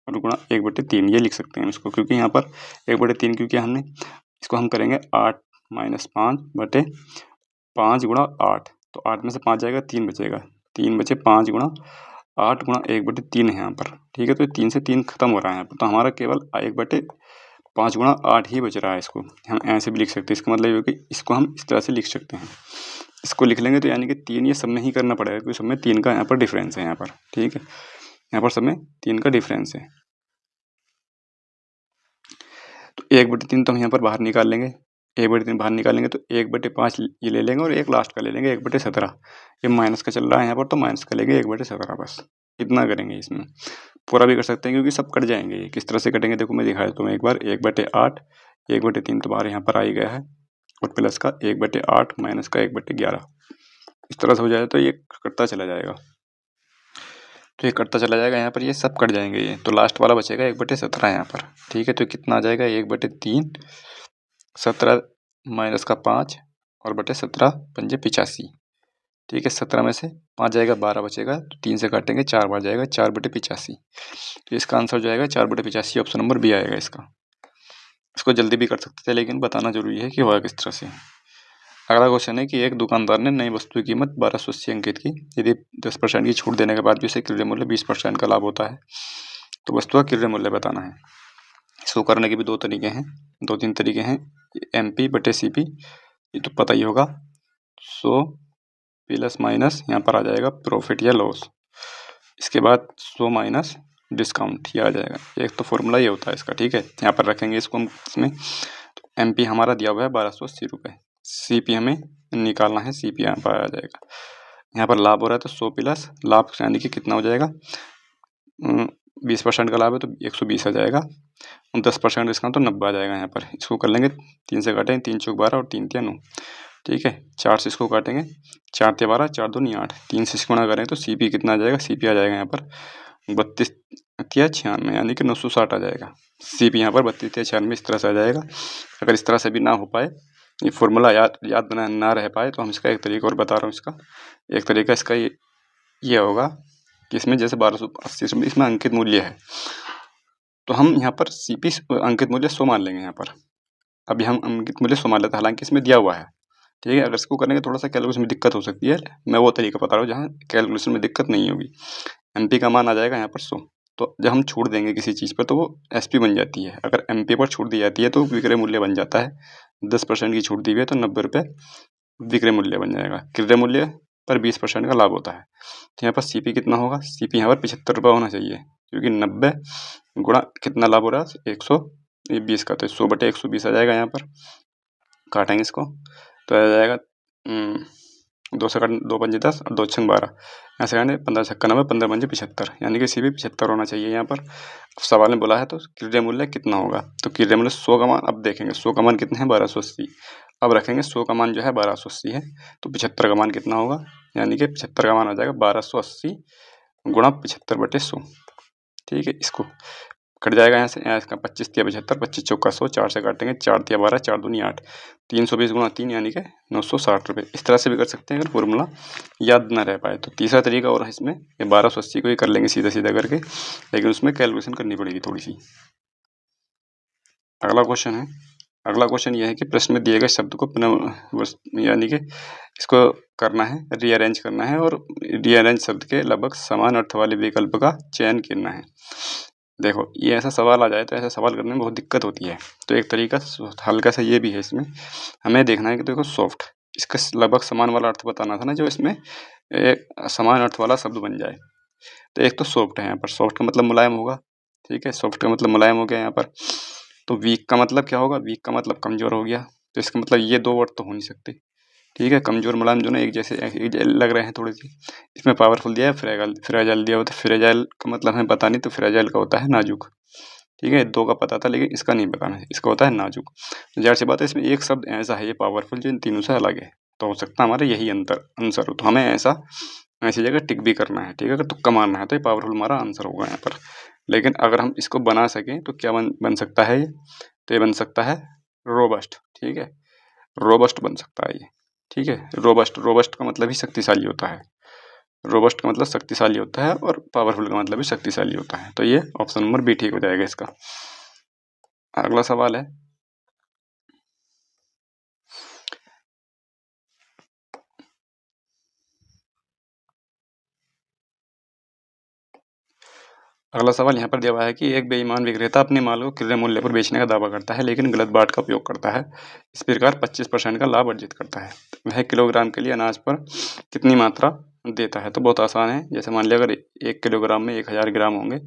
और गुणा 1/3, ये लिख सकते हैं इसको, क्योंकि यहाँ पर 1/3 क्योंकि हमने इसको हम करेंगे 8 माइनस 5/5 गुणा 8, तो 8 में से 5 जाएगा, 3 बचेगा, 3 बचे 5 गुणा 8 गुणा 1/3 है यहाँ पर। ठीक है, तो 3 से 3 खत्म हो रहा है यहाँ पर, तो हमारा केवल 1/5 गुणा 8 ही बच रहा है। इसको हम ऐसे भी लिख सकते हैं, इसका मतलब ये कि इसको हम इस तरह से लिख सकते हैं, इसको लिख लेंगे तो यानी कि 3 ये सब में ही करना पड़ेगा, क्योंकि सब में 3 का यहाँ पर डिफरेंस है यहाँ पर। ठीक है, यहाँ पर सब में 3 का डिफरेंस है, तो 1/3 तो हम यहाँ पर बाहर निकाल लेंगे, 1/3 बाहर निकालेंगे तो 1/5 ये ले लेंगे और एक लास्ट का ले लेंगे 1/17, ये माइनस का चल रहा है यहाँ पर, तो माइनस का लेंगे 1/17, बस इतना करेंगे। इसमें पूरा भी कर सकते हैं क्योंकि सब कट जाएंगे, ये किस तरह से कटेंगे देखो मैं दिखाया तुम्हें एक बार, 1/8 1/3 तो बाहर यहाँ पर आ ही गया है, और प्लस का 1/8 माइनस का 1/11, इस तरह से हो जाएगा, तो ये कटता चला जाएगा, तो ये कटता चला जाएगा, यहाँ पर ये सब कट जाएंगे, ये तो लास्ट वाला बचेगा 1/17 यहाँ पर। ठीक है, तो कितना आ जाएगा, 1/3 17 माइनस का 5 और बटे 17 पंजे 85। ठीक है, 17 में से 5 जाएगा, 12 बचेगा, तो 3 से काटेंगे, 4 बार जाएगा, 4/85, तो इसका आंसर जो आएगा 4/85, ऑप्शन नंबर बी आएगा इसका। इसको जल्दी भी कर सकते थे, लेकिन बताना जरूरी है कि हुआ किस तरह से। अगला क्वेश्चन है कि एक दुकानदार ने नई वस्तु की कीमत 1280 अंकित की, यदि 10% की छूट देने के बाद भी उसे क्रय मूल्य 20% का लाभ होता है, तो वस्तु का क्रय मूल्य बताना है। इसको करने के भी 2 तरीके हैं, 2-3 तरीके हैं। MP/CP ये तो पता ही होगा, 100 प्लस माइनस यहाँ पर आ जाएगा प्रॉफिट या लॉस, इसके बाद 100 माइनस डिस्काउंट, ये आ जाएगा। एक तो फॉर्मूला ये होता है इसका। ठीक है, यहाँ पर रखेंगे इसको हम इसमें, तो MP हमारा दिया हुआ है 1280 रुपये, CP हमें निकालना है, CP यहाँ पर आ जाएगा। यहाँ पर लाभ हो रहा है तो 100 प्लस लाभ यानी कि कितना हो जाएगा, 20% का लाभ है तो 120 आ जाएगा, 10% डिस्काउंट तो 90 आ जाएगा यहाँ पर। इसको कर लेंगे, 3 से काटेंगे, 3 चौक 12 और 3 तिया 9। ठीक है, 4 से इसको काटेंगे, 4 तिया 12, 4 दूनी 8, 3 से इसको गुणा करें तो CP कितना आ जाएगा, CP आ जाएगा यहाँ पर 32 तिया 96, यानी कि 960 आ जाएगा। CP यहाँ पर 32 तिया 96 इस तरह से आ जाएगा। अगर इस तरह से भी ना हो पाए, ये फॉर्मूला याद ना रह पाए, तो हम इसका एक तरीका और बता रहा हूँ। इसका एक तरीका इसका ये होगा कि इसमें जैसे 1280 इसमें अंकित मूल्य है, तो हम यहाँ पर CP अंकित मूल्य 100 मान लेंगे यहाँ पर। अभी हम अंकित मूल्य 100 मान लेते हैं, हालांकि इसमें दिया हुआ है। ठीक है, अगर इसको करेंगे थोड़ा सा कैलकुलेशन में दिक्कत हो सकती है, मैं वो तरीका बता रहा हूँ जहाँ कैलकुलेशन में दिक्कत नहीं होगी। MP का मान आ जाएगा यहाँ पर 100, तो जब हम छूट देंगे किसी चीज़ पर तो वो SP बन जाती है। अगर MP पर छूट दी जाती है तो विक्रय मूल्य बन जाता है। 10% की छूट दी हुई है तो 90 रुपये विक्रय मूल्य बन जाएगा। क्रय मूल्य पर 20% का लाभ होता है, तो यहाँ पर CP कितना होगा, CP यहाँ पर 75 रुपये होना चाहिए, क्योंकि 90 गुणा कितना लाभ हो रहा है 120 का, तो 100/120 आ जाएगा। यहाँ पर काटेंगे इसको तो आ जाएगा 2 से काट 2 पंजे 10 और 2 छंग 12, यहाँ से काटेंगे 15 छक्का 90, 15 पंजे 75, यानी कि CP 75 होना चाहिए यहाँ पर। सवाल में बोला है तो क्रय मूल्य कितना होगा, तो क्रय मूल्य 100 का मान, अब देखेंगे 100 का मान कितना है 1280, अब रखेंगे 100 का मान जो है 1280 है, तो 75 का मान कितना होगा, यानी कि 75 का मान आ जाएगा 1280 गुणा 75/100। ठीक है, इसको कट जाएगा यहाँ से, यहाँ इसका 25 तिया 75, 25 चौका 100, 4 से काटेंगे, 4 तिया 12, 4 दूनी 8, 320 गुणा 3 यानी कि 960 रुपये। इस तरह से भी कर सकते हैं अगर फॉर्मूला याद ना रह पाए तो। तीसरा तरीका और है इसमें, ये 1280 को ही कर लेंगे सीधा सीधा करके, लेकिन उसमें कैलकुलेशन करनी पड़ेगी थोड़ी सी। अगला क्वेश्चन है, अगला क्वेश्चन ये है कि प्रश्न में दिए गए शब्द को पुनः यानी कि इसको करना है, रीअरेंज करना है, और रीअरेंज शब्द के लगभग समान अर्थ वाले विकल्प का चयन करना है। देखो ये ऐसा सवाल आ जाए तो ऐसा सवाल करने में बहुत दिक्कत होती है। तो एक तरीका हल्का सा ये भी है, इसमें हमें देखना है कि देखो सॉफ्ट, इसका लगभग समान वाला अर्थ बताना था ना, जो इसमें एक समान अर्थ वाला शब्द बन जाए। तो एक तो सॉफ्ट है यहाँ पर, सॉफ्ट का मतलब मुलायम होगा, ठीक है, सॉफ्ट का मतलब मुलायम हो गया यहाँ पर। तो वीक का मतलब क्या होगा, वीक का मतलब कमजोर हो गया। तो इसका मतलब ये दो वर्ड तो हो नहीं सकते, ठीक है। कमजोर मुलायम जो ना एक जैसे लग रहे हैं थोड़ी सी। इसमें पावरफुल दिया है, फ्रेजाइल फ्रेजाइल दिया होता है। फ्रेजाइल का मतलब हमें पता नहीं, तो फ्रेजाइल का होता है नाजुक, ठीक है। दो का पता था लेकिन इसका नहीं बताना है, इसका होता है नाजुक। तो जाहिर सी बात है इसमें एक शब्द ऐसा है ये पावरफुल जो इन तीनों से अलग है, तो हो सकता है हमारा यही आंसर हो। तो हमें ऐसी जगह टिक भी करना है, ठीक है। अगर तुक्का मारना है तो ये पावरफुल हमारा आंसर होगा यहाँ पर। लेकिन अगर हम इसको बना सकें तो क्या बन सकता है ये, तो ये बन सकता है रोबस्ट, ठीक है। रोबस्ट बन सकता है ये, ठीक है। रोबस्ट, रोबस्ट का मतलब ही शक्तिशाली होता है। रोबस्ट का मतलब शक्तिशाली होता है और पावरफुल का मतलब भी शक्तिशाली होता है। तो ये ऑप्शन नंबर बी ठीक हो जाएगा इसका। अगला सवाल है, अगला सवाल यहाँ पर दिया हुआ है कि एक बेईमान विक्रेता अपने माल को क्रय मूल्य पर बेचने का दावा करता है लेकिन गलत बाट का उपयोग करता है। इस प्रकार 25% का लाभ अर्जित करता है। वह किलोग्राम के लिए अनाज पर कितनी मात्रा देता है। तो बहुत आसान है, जैसे मान लिया अगर 1 किलोग्राम में 1000 ग्राम होंगे,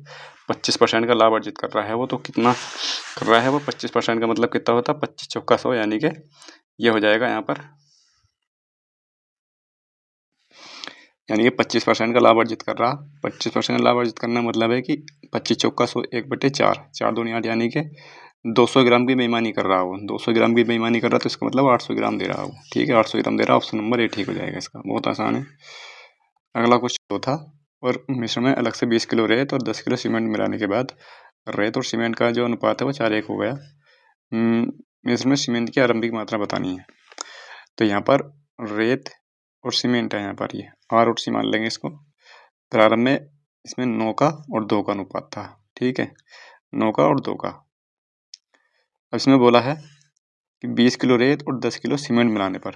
25% का लाभ अर्जित कर रहा है वो, तो कितना कर रहा है वो, 25% का मतलब कितना होता है, 25 चौका 100, यानी कि ये हो जाएगा यहाँ पर, यानी कि 25% का लाभ अर्जित कर रहा। 25% लाभ अर्जित करना मतलब है कि 25 चौका 100, 1/4, 4 दूनी 8, यानी कि 200 ग्राम की बेईमानी कर रहा हो। 200 ग्राम की बेईमानी कर रहा तो इसका मतलब 800 ग्राम दे रहा हो, ठीक है। 800 ग्राम दे रहा, ऑप्शन नंबर ए ठीक हो जाएगा इसका, बहुत आसान है। अगला क्वेश्चन था, और मिश्रण में अलग से 20 किलो रेत और 10 किलो सीमेंट मिलाने के बाद रेत और सीमेंट का जो अनुपात है वो 4:1 हो गया। मिश्रण में सीमेंट की आरंभिक मात्रा बतानी है। तो यहाँ पर रेत और सीमेंट है, यहाँ पर ये आर और सी मान लेंगे इसको। प्रारंभ में इसमें 9 का और 2 का अनुपात था, ठीक है, 9 का और 2 का। अब इसमें बोला है कि 20 किलो रेत और 10 किलो सीमेंट मिलाने पर,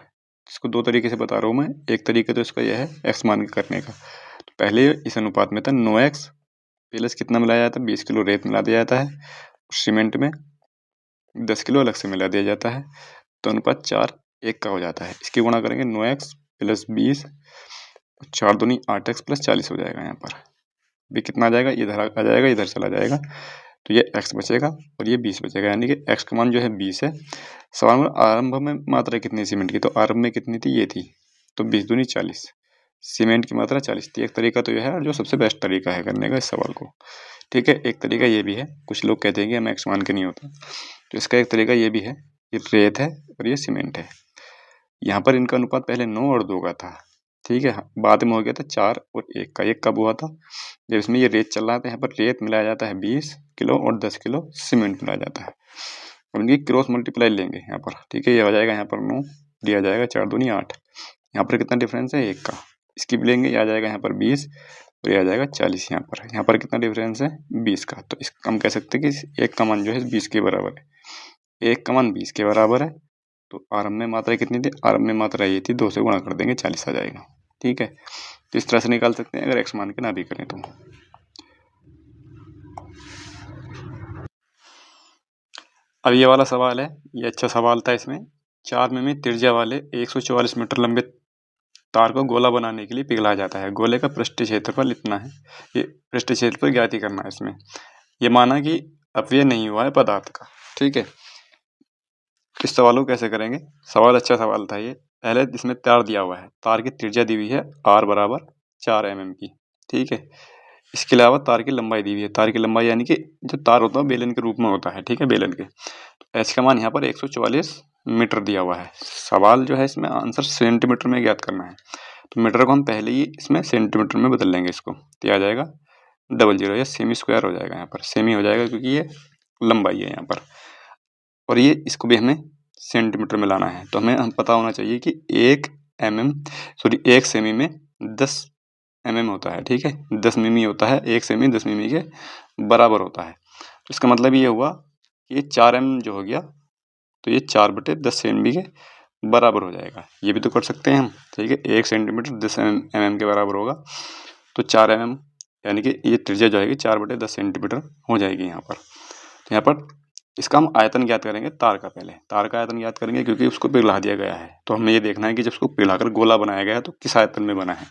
इसको दो तरीके से बता रहा हूँ मैं। एक तरीका तो इसका यह है एक्स मान के करने का। तो पहले इस अनुपात में था 9x प्लस कितना मिलाया जाता है, 20 किलो रेत मिला दिया जाता है, सीमेंट में 10 किलो अलग से मिला दिया जाता है, तो अनुपात 4:1 का हो जाता है। इसकी गुणा करेंगे 9x प्लस 20, 4 दूनी 8x प्लस 40 हो जाएगा। यहाँ पर भी कितना आ जाएगा, इधर आ जाएगा, इधर चला जाएगा, तो ये x बचेगा और ये 20 बचेगा, यानी कि x का मान जो है 20 है। सवाल में आरंभ में मात्रा कितनी सीमेंट की, तो आरंभ में कितनी थी, ये थी, तो 20 दूनी 40, सीमेंट की मात्रा 40 थी। एक तरीका तो यह है और जो सबसे बेस्ट तरीका है करने का इस सवाल को, ठीक है। एक तरीका ये भी है, कुछ लोग कहते हैं कि हमें x मान के नहीं होता, तो इसका एक तरीका ये भी है कि रेत है और ये सीमेंट है। यहाँ पर इनका अनुपात पहले 9 और 2 का था, ठीक है, बाद में हो गया था 4 और 1 का। 1 कब हुआ था, जब इसमें ये रेत चल रहा था। यहाँ पर रेत मिलाया जाता है 20 किलो और 10 किलो सीमेंट मिलाया जाता है। अब इनकी क्रॉस मल्टीप्लाई लेंगे यहाँ पर, ठीक है, ये हो जाएगा यहाँ पर 9 दिया जाएगा, 4 दूनी 8, यहाँ पर कितना डिफरेंस है 1 का। इसकी भी लेंगे, ये आ जाएगा यहाँ पर 20 और ये आ जाएगा 40। यहाँ पर कितना डिफरेंस है 20 का। तो इस हम कह सकते हैं कि 1 का मान जो है 20 के बराबर है, 1 का मान 20 के बराबर है। तो आरंभ में मात्रा कितनी थी, आरंभ में मात्रा ये थी, 2 से गुणा कर देंगे 40 आ जाएगा, ठीक है। तो इस तरह से निकाल सकते हैं अगर x मान के ना भी करें तो। अब ये वाला सवाल है, ये अच्छा सवाल था। इसमें 4 मिमी त्रिज्या वाले 144 मीटर लंबे तार को गोला बनाने के लिए पिघलाया जाता है। गोले का पृष्ठीय क्षेत्रफल इतना है, ये पृष्ठीय क्षेत्रफल ज्ञात करना है इसमें। ये माना कि अपव्यय नहीं हुआ है पदार्थ का, ठीक है। इस सवाल को कैसे करेंगे, सवाल अच्छा सवाल था ये। पहले इसमें तार दिया हुआ है, तार की त्रिज्या दी हुई है r बराबर 4 mm की, ठीक है। इसके अलावा तार की लंबाई दी हुई है, तार की लंबाई यानी कि जो तार होता है बेलन के रूप में होता है, ठीक है, बेलन के। तो h का मान यहाँ पर 144 मीटर दिया हुआ है। सवाल जो है इसमें आंसर सेंटीमीटर में ज्ञात करना है, तो मीटर को हम पहले ही इसमें सेंटीमीटर में बदल लेंगे इसको, तो आ जाएगा 00 या सेमी स्क्वायर हो जाएगा। यहाँ पर सेमी हो जाएगा क्योंकि ये लंबाई है यहाँ पर, और ये इसको भी हमें सेंटीमीटर में लाना है। तो हम पता होना चाहिए कि 1 सेमी में 10 mm होता है, ठीक है, 10 मिमी होता है, 1 सेमी 10 मिमी के बराबर होता है। तो इसका मतलब ये हुआ कि ये 4 mm जो हो गया, तो ये 4/10 सेमी के बराबर हो जाएगा। ये भी तो कर सकते हैं हम, ठीक है, 1 सेंटीमीटर 10 mm के बराबर होगा, तो 4 mm यानी कि ये त्रिज्या जो आएगी 4/10 सेंटीमीटर हो जाएगी यहाँ पर। तो यहाँ पर इसका हम आयतन ज्ञात करेंगे तार का। पहले तार का आयतन ज्ञात करेंगे क्योंकि उसको पिघला दिया गया है, तो हमें ये देखना है कि जब उसको पिघलाकर गोला बनाया गया है तो किस आयतन में बना है।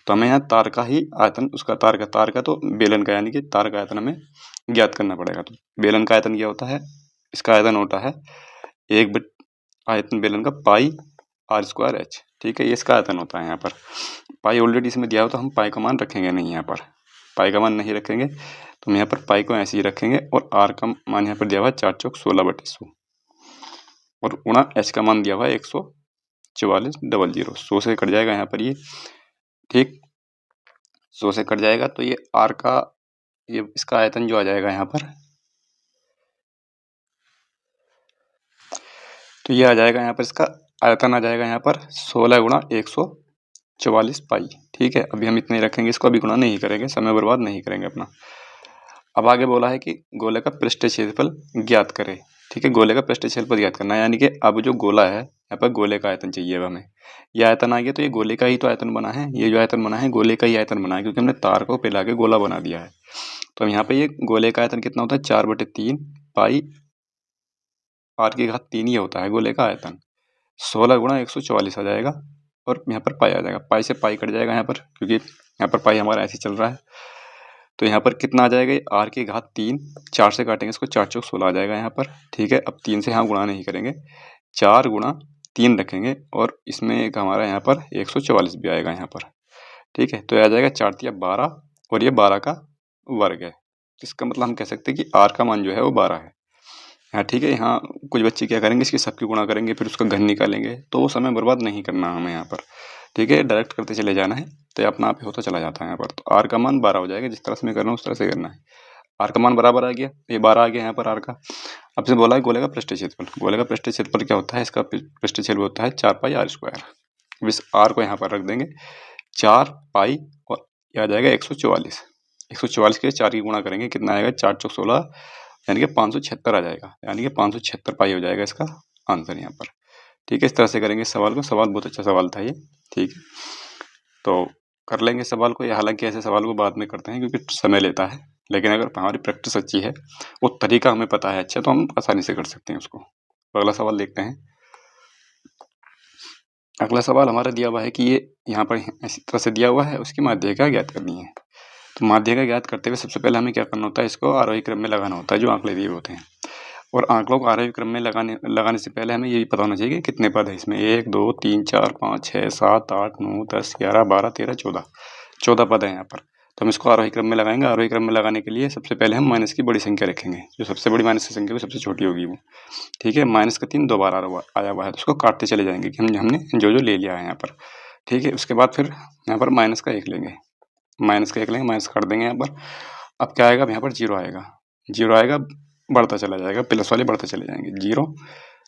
तो हमें यहाँ तार का ही आयतन, उसका तार का तो बेलन का, यानी कि तार का आयतन हमें ज्ञात करना पड़ेगा। तो बेलन का आयतन क्या होता है, इसका आयतन होता है आयतन बेलन का पाई r²h। ठीक है, ये इसका आयतन होता है। यहाँ पर पाई ऑलरेडी इसमें दिया हो तो हम पाई का मान रखेंगे नहीं, यहाँ पर पाई का मान नहीं रखेंगे। तो हम यहाँ पर पाई को ऐसे ही रखेंगे और आर का मान यहाँ पर दिया हुआ है 4 चौक 16/100 और गुणा एच का मान दिया हुआ है 144,000। 100 से कट जाएगा यहाँ पर ये, ठीक, 100 से कट जाएगा तो ये आर का, ये इसका आयतन जो आ जाएगा यहाँ पर, तो ये आ जाएगा यहाँ पर, इसका आयतन आ जाएगा यहाँ पर 16 गुणा 144 पाई। ठीक है, अभी हम इतना ही रखेंगे, इसको अभी गुणा नहीं करेंगे, समय बर्बाद नहीं करेंगे अपना। अब आगे बोला है कि गोले का पृष्ठीय क्षेत्रफल ज्ञात करें। ठीक है, गोले का पृष्ठीय क्षेत्रफल ज्ञात करना है, यानी कि अब जो गोला है यहाँ पर गोले का आयतन चाहिए अब हमें। ये आयतन आ गया तो ये गोले का ही तो आयतन बना है, ये जो आयतन बना है गोले का ही आयतन बना है क्योंकि हमने तार को पिला के गोला बना दिया है। तो यहाँ पे ये गोले का आयतन कितना होता है, 4/3 पाई r⁻³ ये होता है गोले का आयतन। 16 गुणा 144 आ जाएगा और यहाँ पर पाई आ जाएगा, पाई से पाई कट जाएगा यहाँ पर क्योंकि यहाँ पर पाई हमारा ऐसे चल रहा है। तो यहाँ पर कितना आ जाएगा, r⁻3, 4 से काटेंगे इसको, 4 चौक 16 आ जाएगा यहाँ पर। ठीक है, अब 3 से यहाँ गुणा नहीं करेंगे, 4 गुणा 3 रखेंगे और इसमें एक हमारा यहाँ पर 144 भी आएगा यहाँ पर। ठीक है, तो आ जाएगा 4×3 = 12 और ये 12 का वर्ग है। इसका मतलब हम कह सकते हैं कि r का मान जो है वो 12 है। हाँ ठीक है, यहाँ कुछ बच्चे क्या करेंगे, इसकी सबकी गुणा करेंगे फिर उसका घन निकालेंगे, तो वो समय बर्बाद नहीं करना हमें यहाँ पर। ठीक है, डायरेक्ट करते चले जाना है तो ये अपना आप ही होता चला जाता है यहाँ पर। तो आर का मान 12 हो जाएगा, जिस तरह से मैं कर रहा हूँ उस तरह से करना है। आर का मान बराबर आ गया, ये 12 आ गया यहाँ पर आर का। अब से बोला है गोले का पृष्ठीय क्षेत्रफल। गोले का पृष्ठीय क्षेत्रफल क्या होता है, इसका पृष्ठीय क्षेत्रफल होता है 4 पाई r²। इस आर को यहाँ पर रख देंगे 4 पाई और यह आ जाएगा 144। 144 के 4 की गुणा करेंगे, कितना आएगा, 4 चौक 16 यानी कि 576 आ जाएगा, यानी कि 576 पाई हो जाएगा इसका आंसर यहाँ पर। ठीक है, इस तरह से करेंगे इस सवाल को। सवाल बहुत अच्छा सवाल था ये। ठीक है, तो कर लेंगे सवाल को। हालांकि ऐसे सवाल को बाद में करते हैं क्योंकि समय लेता है, लेकिन अगर हमारी प्रैक्टिस अच्छी है, वो तरीका हमें पता है अच्छा, तो हम आसानी से कर सकते हैं उसको। अगला सवाल देखते हैं। अगला सवाल हमारा दिया हुआ है कि ये यहाँ पर इसी तरह से दिया हुआ है, उसकी माध्यिका ज्ञात करनी है। तो माध्यिका ज्ञात करते हुए सबसे पहले हमें क्या करना होता है, इसको आरोही क्रम में लगाना होता है, जो आंकड़े दिए होते हैं। और आंकड़ों को आरोही क्रम में लगाने से पहले हमें ये भी पता होना चाहिए कि कितने पद है इसमें। 1 2 3 4 5 6 7 8 9 10 11 12 13 14 पद है यहाँ पर। तो हम इसको आरोही क्रम में लगाएंगे। आरोही क्रम में लगाने के लिए सबसे पहले हम माइनस की बड़ी संख्या रखेंगे, जो सबसे बड़ी माइनस की संख्या वो सबसे छोटी होगी वो। ठीक है, माइनस का 3 2 बार आया हुआ है, तो उसको काटते चले जाएंगे कि हमने जो जो ले लिया है यहाँ पर। ठीक है, उसके बाद फिर यहाँ पर माइनस का 1 लेंगे, माइनस काट देंगे यहाँ पर। अब क्या आएगा, अब यहाँ पर 0 आएगा, 0 आएगा, बढ़ता चला जाएगा, प्लस वाले बढ़ते चले जाएंगे 0।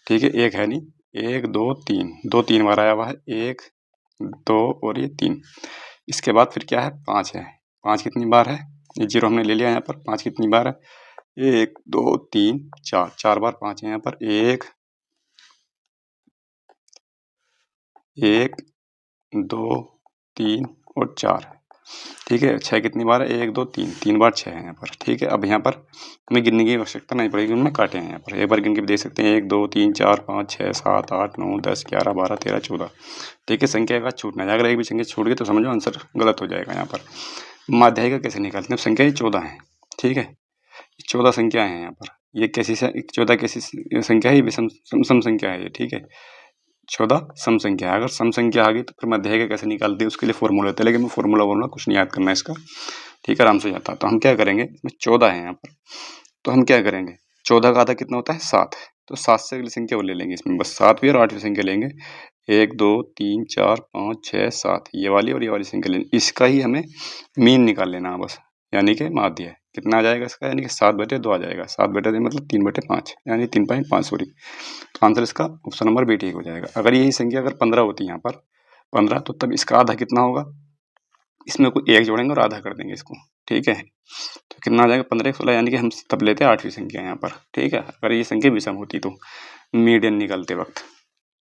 ठीक है, 1 है नहीं, 1 2 3, 2 3 बार आया हुआ है, 1 2 और ये 3। इसके बाद फिर क्या है, 5 है। 5 कितनी बार है, ये 0 हमने ले लिया यहाँ पर। 5 कितनी बार है, 1 2 3 4, 4 बार 5 है यहाँ पर। 1 2 3 और 4। ठीक है, 6 कितनी बार है, 1 2 3, 3 बार 6 है यहाँ पर। ठीक है, अब यहाँ पर हमें गिनने की आवश्यकता नहीं पड़ेगी, उनमें काटे हैं यहाँ पर। एक बार गिन के भी देख सकते हैं, 1 2 3 4 5 6 7 8 9 10 11 12 13 14। ठीक है, संख्या का छूटना है, अगर एक भी संख्या छूट गई तो समझो आंसर गलत हो जाएगा यहाँ पर। माध्यिका कैसे निकालते हैं, संख्या 14 है। ठीक है, 14 संख्याएं हैं यहाँ पर। ये कैसी 14 कैसी संख्या है, ये सम संख्या है ये। ठीक है, 14 सम संख्या है। अगर सम संख्या आ गई तो फिर माध्यिका कैसे निकालते हैं, उसके लिए फॉर्मूला होता है, लेकिन मैं फॉर्मूला कुछ नहीं याद करना है इसका। ठीक है, आराम से जाता है। तो हम क्या करेंगे, इसमें 14 है यहाँ पर, तो हम क्या करेंगे, 14 का आधा कितना होता है, 7 है, तो 7 से अगली संख्या वो ले लेंगे इसमें, बस 7वीं और 8वीं संख्या लेंगे। 1 2 3 4 5 6 7, ये वाली और ये वाली संख्या लेंगे। इसका ही हमें मीन निकाल लेना है बस, यानी कि माध्य है। कितना आ जाएगा इसका, यानी कि 7/2 आ जाएगा। 7/2 मतलब 3/5, यानी 3.5 सॉरी। तो आंसर इसका ऑप्शन नंबर बी ठीक हो जाएगा। अगर यही संख्या अगर 15 होती है यहाँ पर 15, तो तब इसका आधा कितना होगा, इसमें कोई 1 जोड़ेंगे और आधा कर देंगे इसको। ठीक है, तो कितना आ जाएगा, 15 16, यानी कि हम तब लेते हैं 8वीं संख्या यहाँ पर। ठीक है, अगर ये संख्या विषम होती तो मीडियन निकालते वक्त।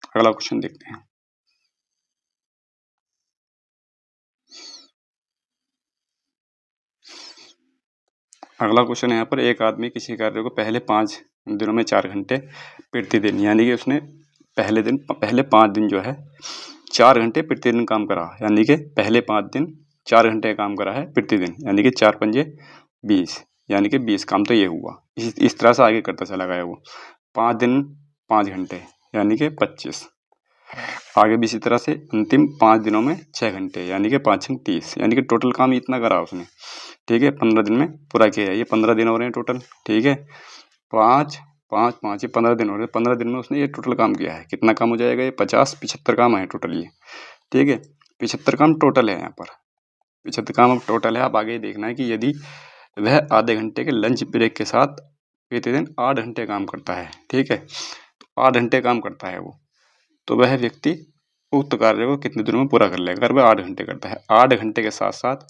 अगला क्वेश्चन देखते हैं। अगला क्वेश्चन है यहाँ पर, एक आदमी किसी कार्य को पहले 5 दिनों में 4 घंटे प्रतिदिन, यानी कि उसने पहले 5 दिन जो है 4 घंटे प्रतिदिन काम करा, यानी कि पहले 5 दिन 4 घंटे काम करा है प्रतिदिन, यानी कि 4 पंजे 20, यानी कि 20 काम तो ये हुआ। इस तरह से आगे करता चला गया वो, 5 दिन 5 घंटे यानी कि 25, आगे भी इसी तरह से अंतिम 5 दिनों में 6 घंटे यानी कि 5 छंग 30, यानी कि टोटल काम इतना करा उसने। ठीक है, 15 दिन में पूरा किया है। ये 15 दिन हो रहे हैं टोटल। ठीक है, 5 5 5 ये 15 दिन हो रहे हैं। 15 दिन में उसने ये टोटल काम किया है। कितना काम हो जाएगा? ये 75 काम है टोटल ये। ठीक है, 75 काम टोटल है यहाँ पर। 75 काम अब टोटल है। अब आगे देखना है कि यदि वह आधे घंटे के लंच ब्रेक के साथ प्रतिदिन 8 घंटे काम करता है। ठीक है, 8 घंटे काम करता है वो, तो वह व्यक्ति उक्त कार्य को कितने दिनों में पूरा कर लेगा? अगर वह 8 घंटे करता है, 8 घंटे के साथ साथ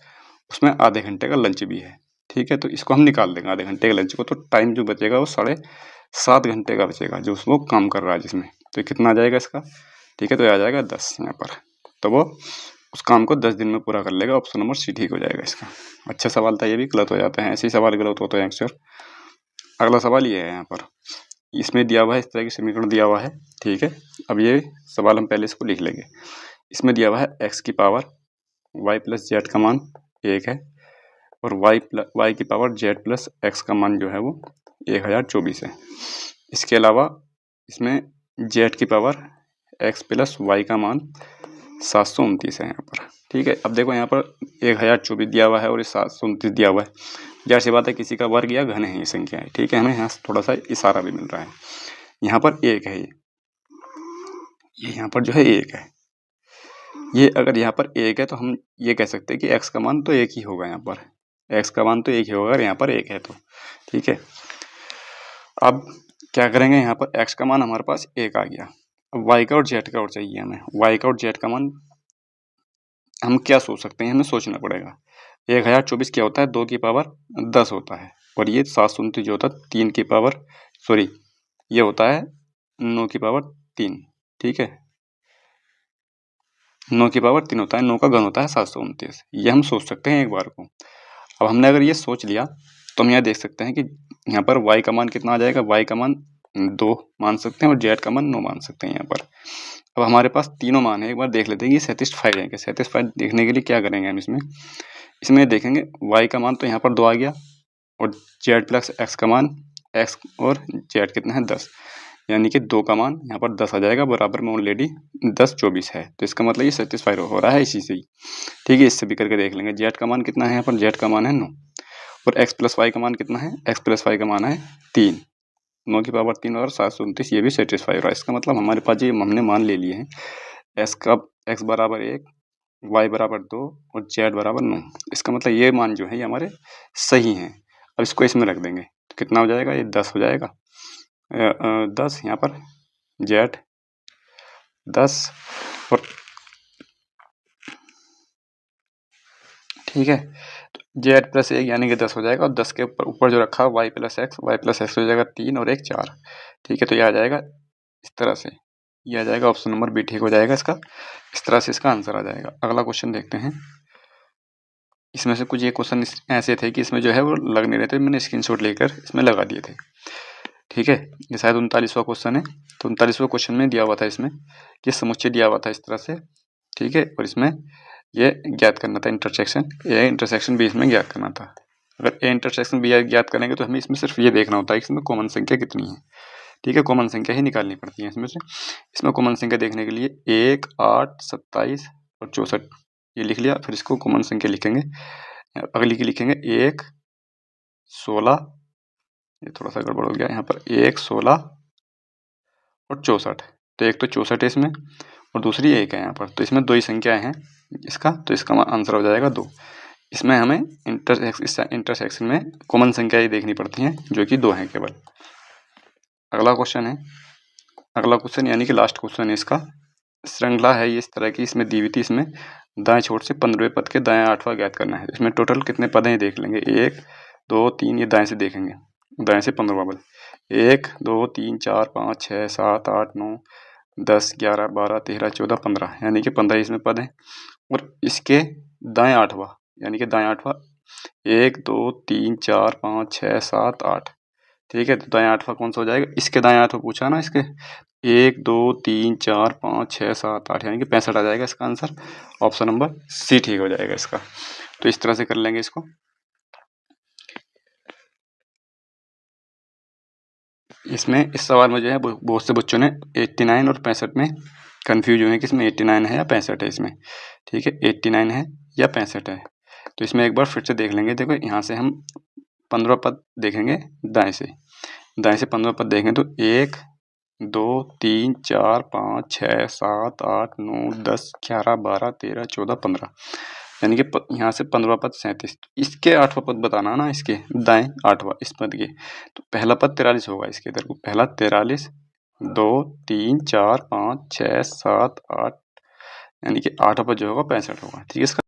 उसमें आधे घंटे का लंच भी है। ठीक है, तो इसको हम निकाल देंगे आधे घंटे के लंच को, तो टाइम जो बचेगा वो 7.5 घंटे का बचेगा जो वो काम कर रहा है जिसमें। तो कितना आ जाएगा इसका? ठीक है, तो आ जाएगा 10 यहाँ पर। तो वो उस काम को 10 दिन में पूरा कर लेगा। ऑप्शन नंबर सी ठीक हो जाएगा इसका। अच्छा सवाल था, ये भी गलत हो जाता है, ऐसे ही सवाल गलत होते हैं अक्सर। अगला सवाल ये है यहाँ पर, इसमें दिया हुआ है, इस तरह की समीकरण दिया हुआ है। ठीक है, अब ये सवाल हम पहले इसको लिख लेंगे। इसमें दिया हुआ है x की पावर y प्लस जेड का मान 1 है और y की पावर z प्लस x का मान जो है वो 1024 है। इसके अलावा इसमें z की पावर x प्लस y का मान 729 है यहाँ पर। ठीक है, अब देखो यहाँ पर 1024 दिया हुआ है और 729 दिया हुआ है। जाहिर सी बात है किसी का वर्ग या घन है ये संख्या है। ठीक है, हमें यहाँ थोड़ा सा इशारा भी मिल रहा है। यहाँ पर 1 है, ये यहाँ पर जो है 1 है। ये अगर यहाँ पर 1 है तो हम ये कह सकते हैं कि x का मान तो 1 ही होगा। यहाँ पर x का मान तो 1 ही होगा अगर यहाँ पर 1 है तो। ठीक है, अब क्या करेंगे, यहाँ पर x का मान हमारे पास 1 आ गया। अब y का और z का और चाहिए हमें। y का और z का मान हम क्या सोच सकते हैं, हमें सोचना पड़ेगा। 1024 क्या होता है? 2 की पावर 10 होता है, और ये 729 जो होता है 3 की पावर ये होता है 9 की पावर 3। ठीक है, 9 की पावर 3 होता है, 9 का घन होता है 729। ये हम सोच सकते हैं एक बार को। अब हमने अगर ये सोच लिया तो हम यहाँ देख सकते हैं कि यहाँ पर y का मान कितना आ जाएगा? y का मान 2 मान सकते हैं और z का मान 9 मान सकते हैं यहाँ पर। अब हमारे पास तीनों मान है, एक बार देख लेते हैं कि सेटिस्फाइड है क्या। सेटिस्फाइड देखने के लिए क्या करेंगे हम इसमें देखेंगे y का मान तो यहाँ पर 2 आ गया और z प्लस x का मान x और z कितना है 10, यानी कि 2 का मान यहाँ पर 10 आ जाएगा, बराबर में ऑलरेडी 10 24 है। तो इसका मतलब ये सेटिस्फाइड हो रहा है इसी से ही। ठीक है, इससे भी करके देख लेंगे। z का मान कितना है? यहाँ पर z का मान है 9 और x प्लस वाई का मान कितना है? x प्लस वाई का मान है 3। 9 की पावर 3 और 729, ये भी सेटिस्फाई हो रहा है। इसका मतलब हमारे पास ये हमने मान ले लिए हैं x बराबर 1, y बराबर 2 और z बराबर 9। इसका मतलब ये मान जो है ये हमारे सही हैं। अब इसको इसमें रख देंगे तो कितना हो जाएगा? ये 10 हो जाएगा। 10 यहाँ पर z 10 और ठीक है, तो z प्लस 1 यानी कि 10 हो जाएगा और 10 के ऊपर जो रखा y प्लस एक्स हो जाएगा 3 और 1 4। ठीक है, तो ये आ जाएगा इस तरह से, ये आ जाएगा ऑप्शन नंबर बी ठीक हो जाएगा इसका। इस तरह से इसका आंसर आ जाएगा। अगला क्वेश्चन देखते हैं। इसमें से कुछ ये क्वेश्चन ऐसे थे कि इसमें जो है वो लग नहीं रहे थे, मैंने स्क्रीनशॉट लेकर इसमें लगा दिए थे। ठीक है, ये शायद 39वां क्वेश्चन है। तो 39वें क्वेश्चन में दिया हुआ था इसमें कि समुच्चय दिया हुआ था इस तरह से। ठीक है, और इसमें ये ज्ञात करना था इंटरसेक्शन ए इंटरसेक्शन बी इसमें ज्ञात करना था। अगर ए इंटरसेक्शन बी ज्ञात करेंगे तो हमें इसमें सिर्फ ये देखना होता है कि इसमें कॉमन संख्या कितनी है। ठीक है, कॉमन संख्या ही निकालनी पड़ती है इसमें से। इसमें कॉमन संख्या देखने के लिए 1, 8, 27 और 64 ये लिख लिया। फिर इसको कॉमन संख्या लिखेंगे, अगली की लिखेंगे 1, 16, ये थोड़ा सा गड़बड़ हो गया यहाँ पर, 1, 16 और 64। तो एक तो 64 है इसमें और दूसरी 1 है यहाँ पर, तो इसमें 2 ही संख्याएं हैं इसका, तो इसका आंसर हो जाएगा 2। इसमें हमें इंटरसेक्शन में कॉमन संख्या ही देखनी पड़ती हैं जो कि 2 हैं केवल। अगला क्वेश्चन है, अगला क्वेश्चन यानी कि लास्ट क्वेश्चन है इसका। श्रृंखला है ये इस तरह की, इसमें दी हुई थी, इसमें दाएं छोर से 15वें पद के दाएं 8वां ज्ञात करना है। इसमें टोटल कितने पद हैं देख लेंगे, 1, 2, 3, ये दाएं से देखेंगे, दाएं से 15वां पद 1, 2, 3, 4, 5, 6, 7, 8, 9, 10, 11, 12, 13, 14, 15, यानी कि 15 इसमें पद हैं। और इसके दाएं 8वां यानी कि दाएं 8वां 1 2 3 4 5 6 7 8। ठीक है, तो दाएं आठवां कौन सा हो जाएगा? इसके दाएं आठवां पूछा ना इसके। 1 2 3 4 5 6 7 8 यानी कि 65 आ जाएगा इसका आंसर। ऑप्शन नंबर सी ठीक हो जाएगा इसका। तो इस तरह से कर लेंगे इसको। इसमें इस सवाल में जो है बहुत से बच्चों ने 89 और 65 में कंफ्यूज हुए हैं कि इसमें 89 है या 65 है इसमें। ठीक है, 89 है या 65 है। तो इसमें एक बार फिर से देख लेंगे। देखो यहाँ से हम 15 पद देखेंगे दाएं से। दाएं से 15 पद देखेंगे तो 1 2 3 4 5 6 7 8 9 10 11 12 13 14 15 यानी कि यहाँ से 15 पद 37। इसके 8वां पद बताना ना, इसके दाएं 8वां इस पद के। तो पहला पद 43 होगा इसके इधर को। पहला 43 2 3 4 5 6 7 8 यानी कि 8वां पद जो होगा 65 होगा। ठीक है इसका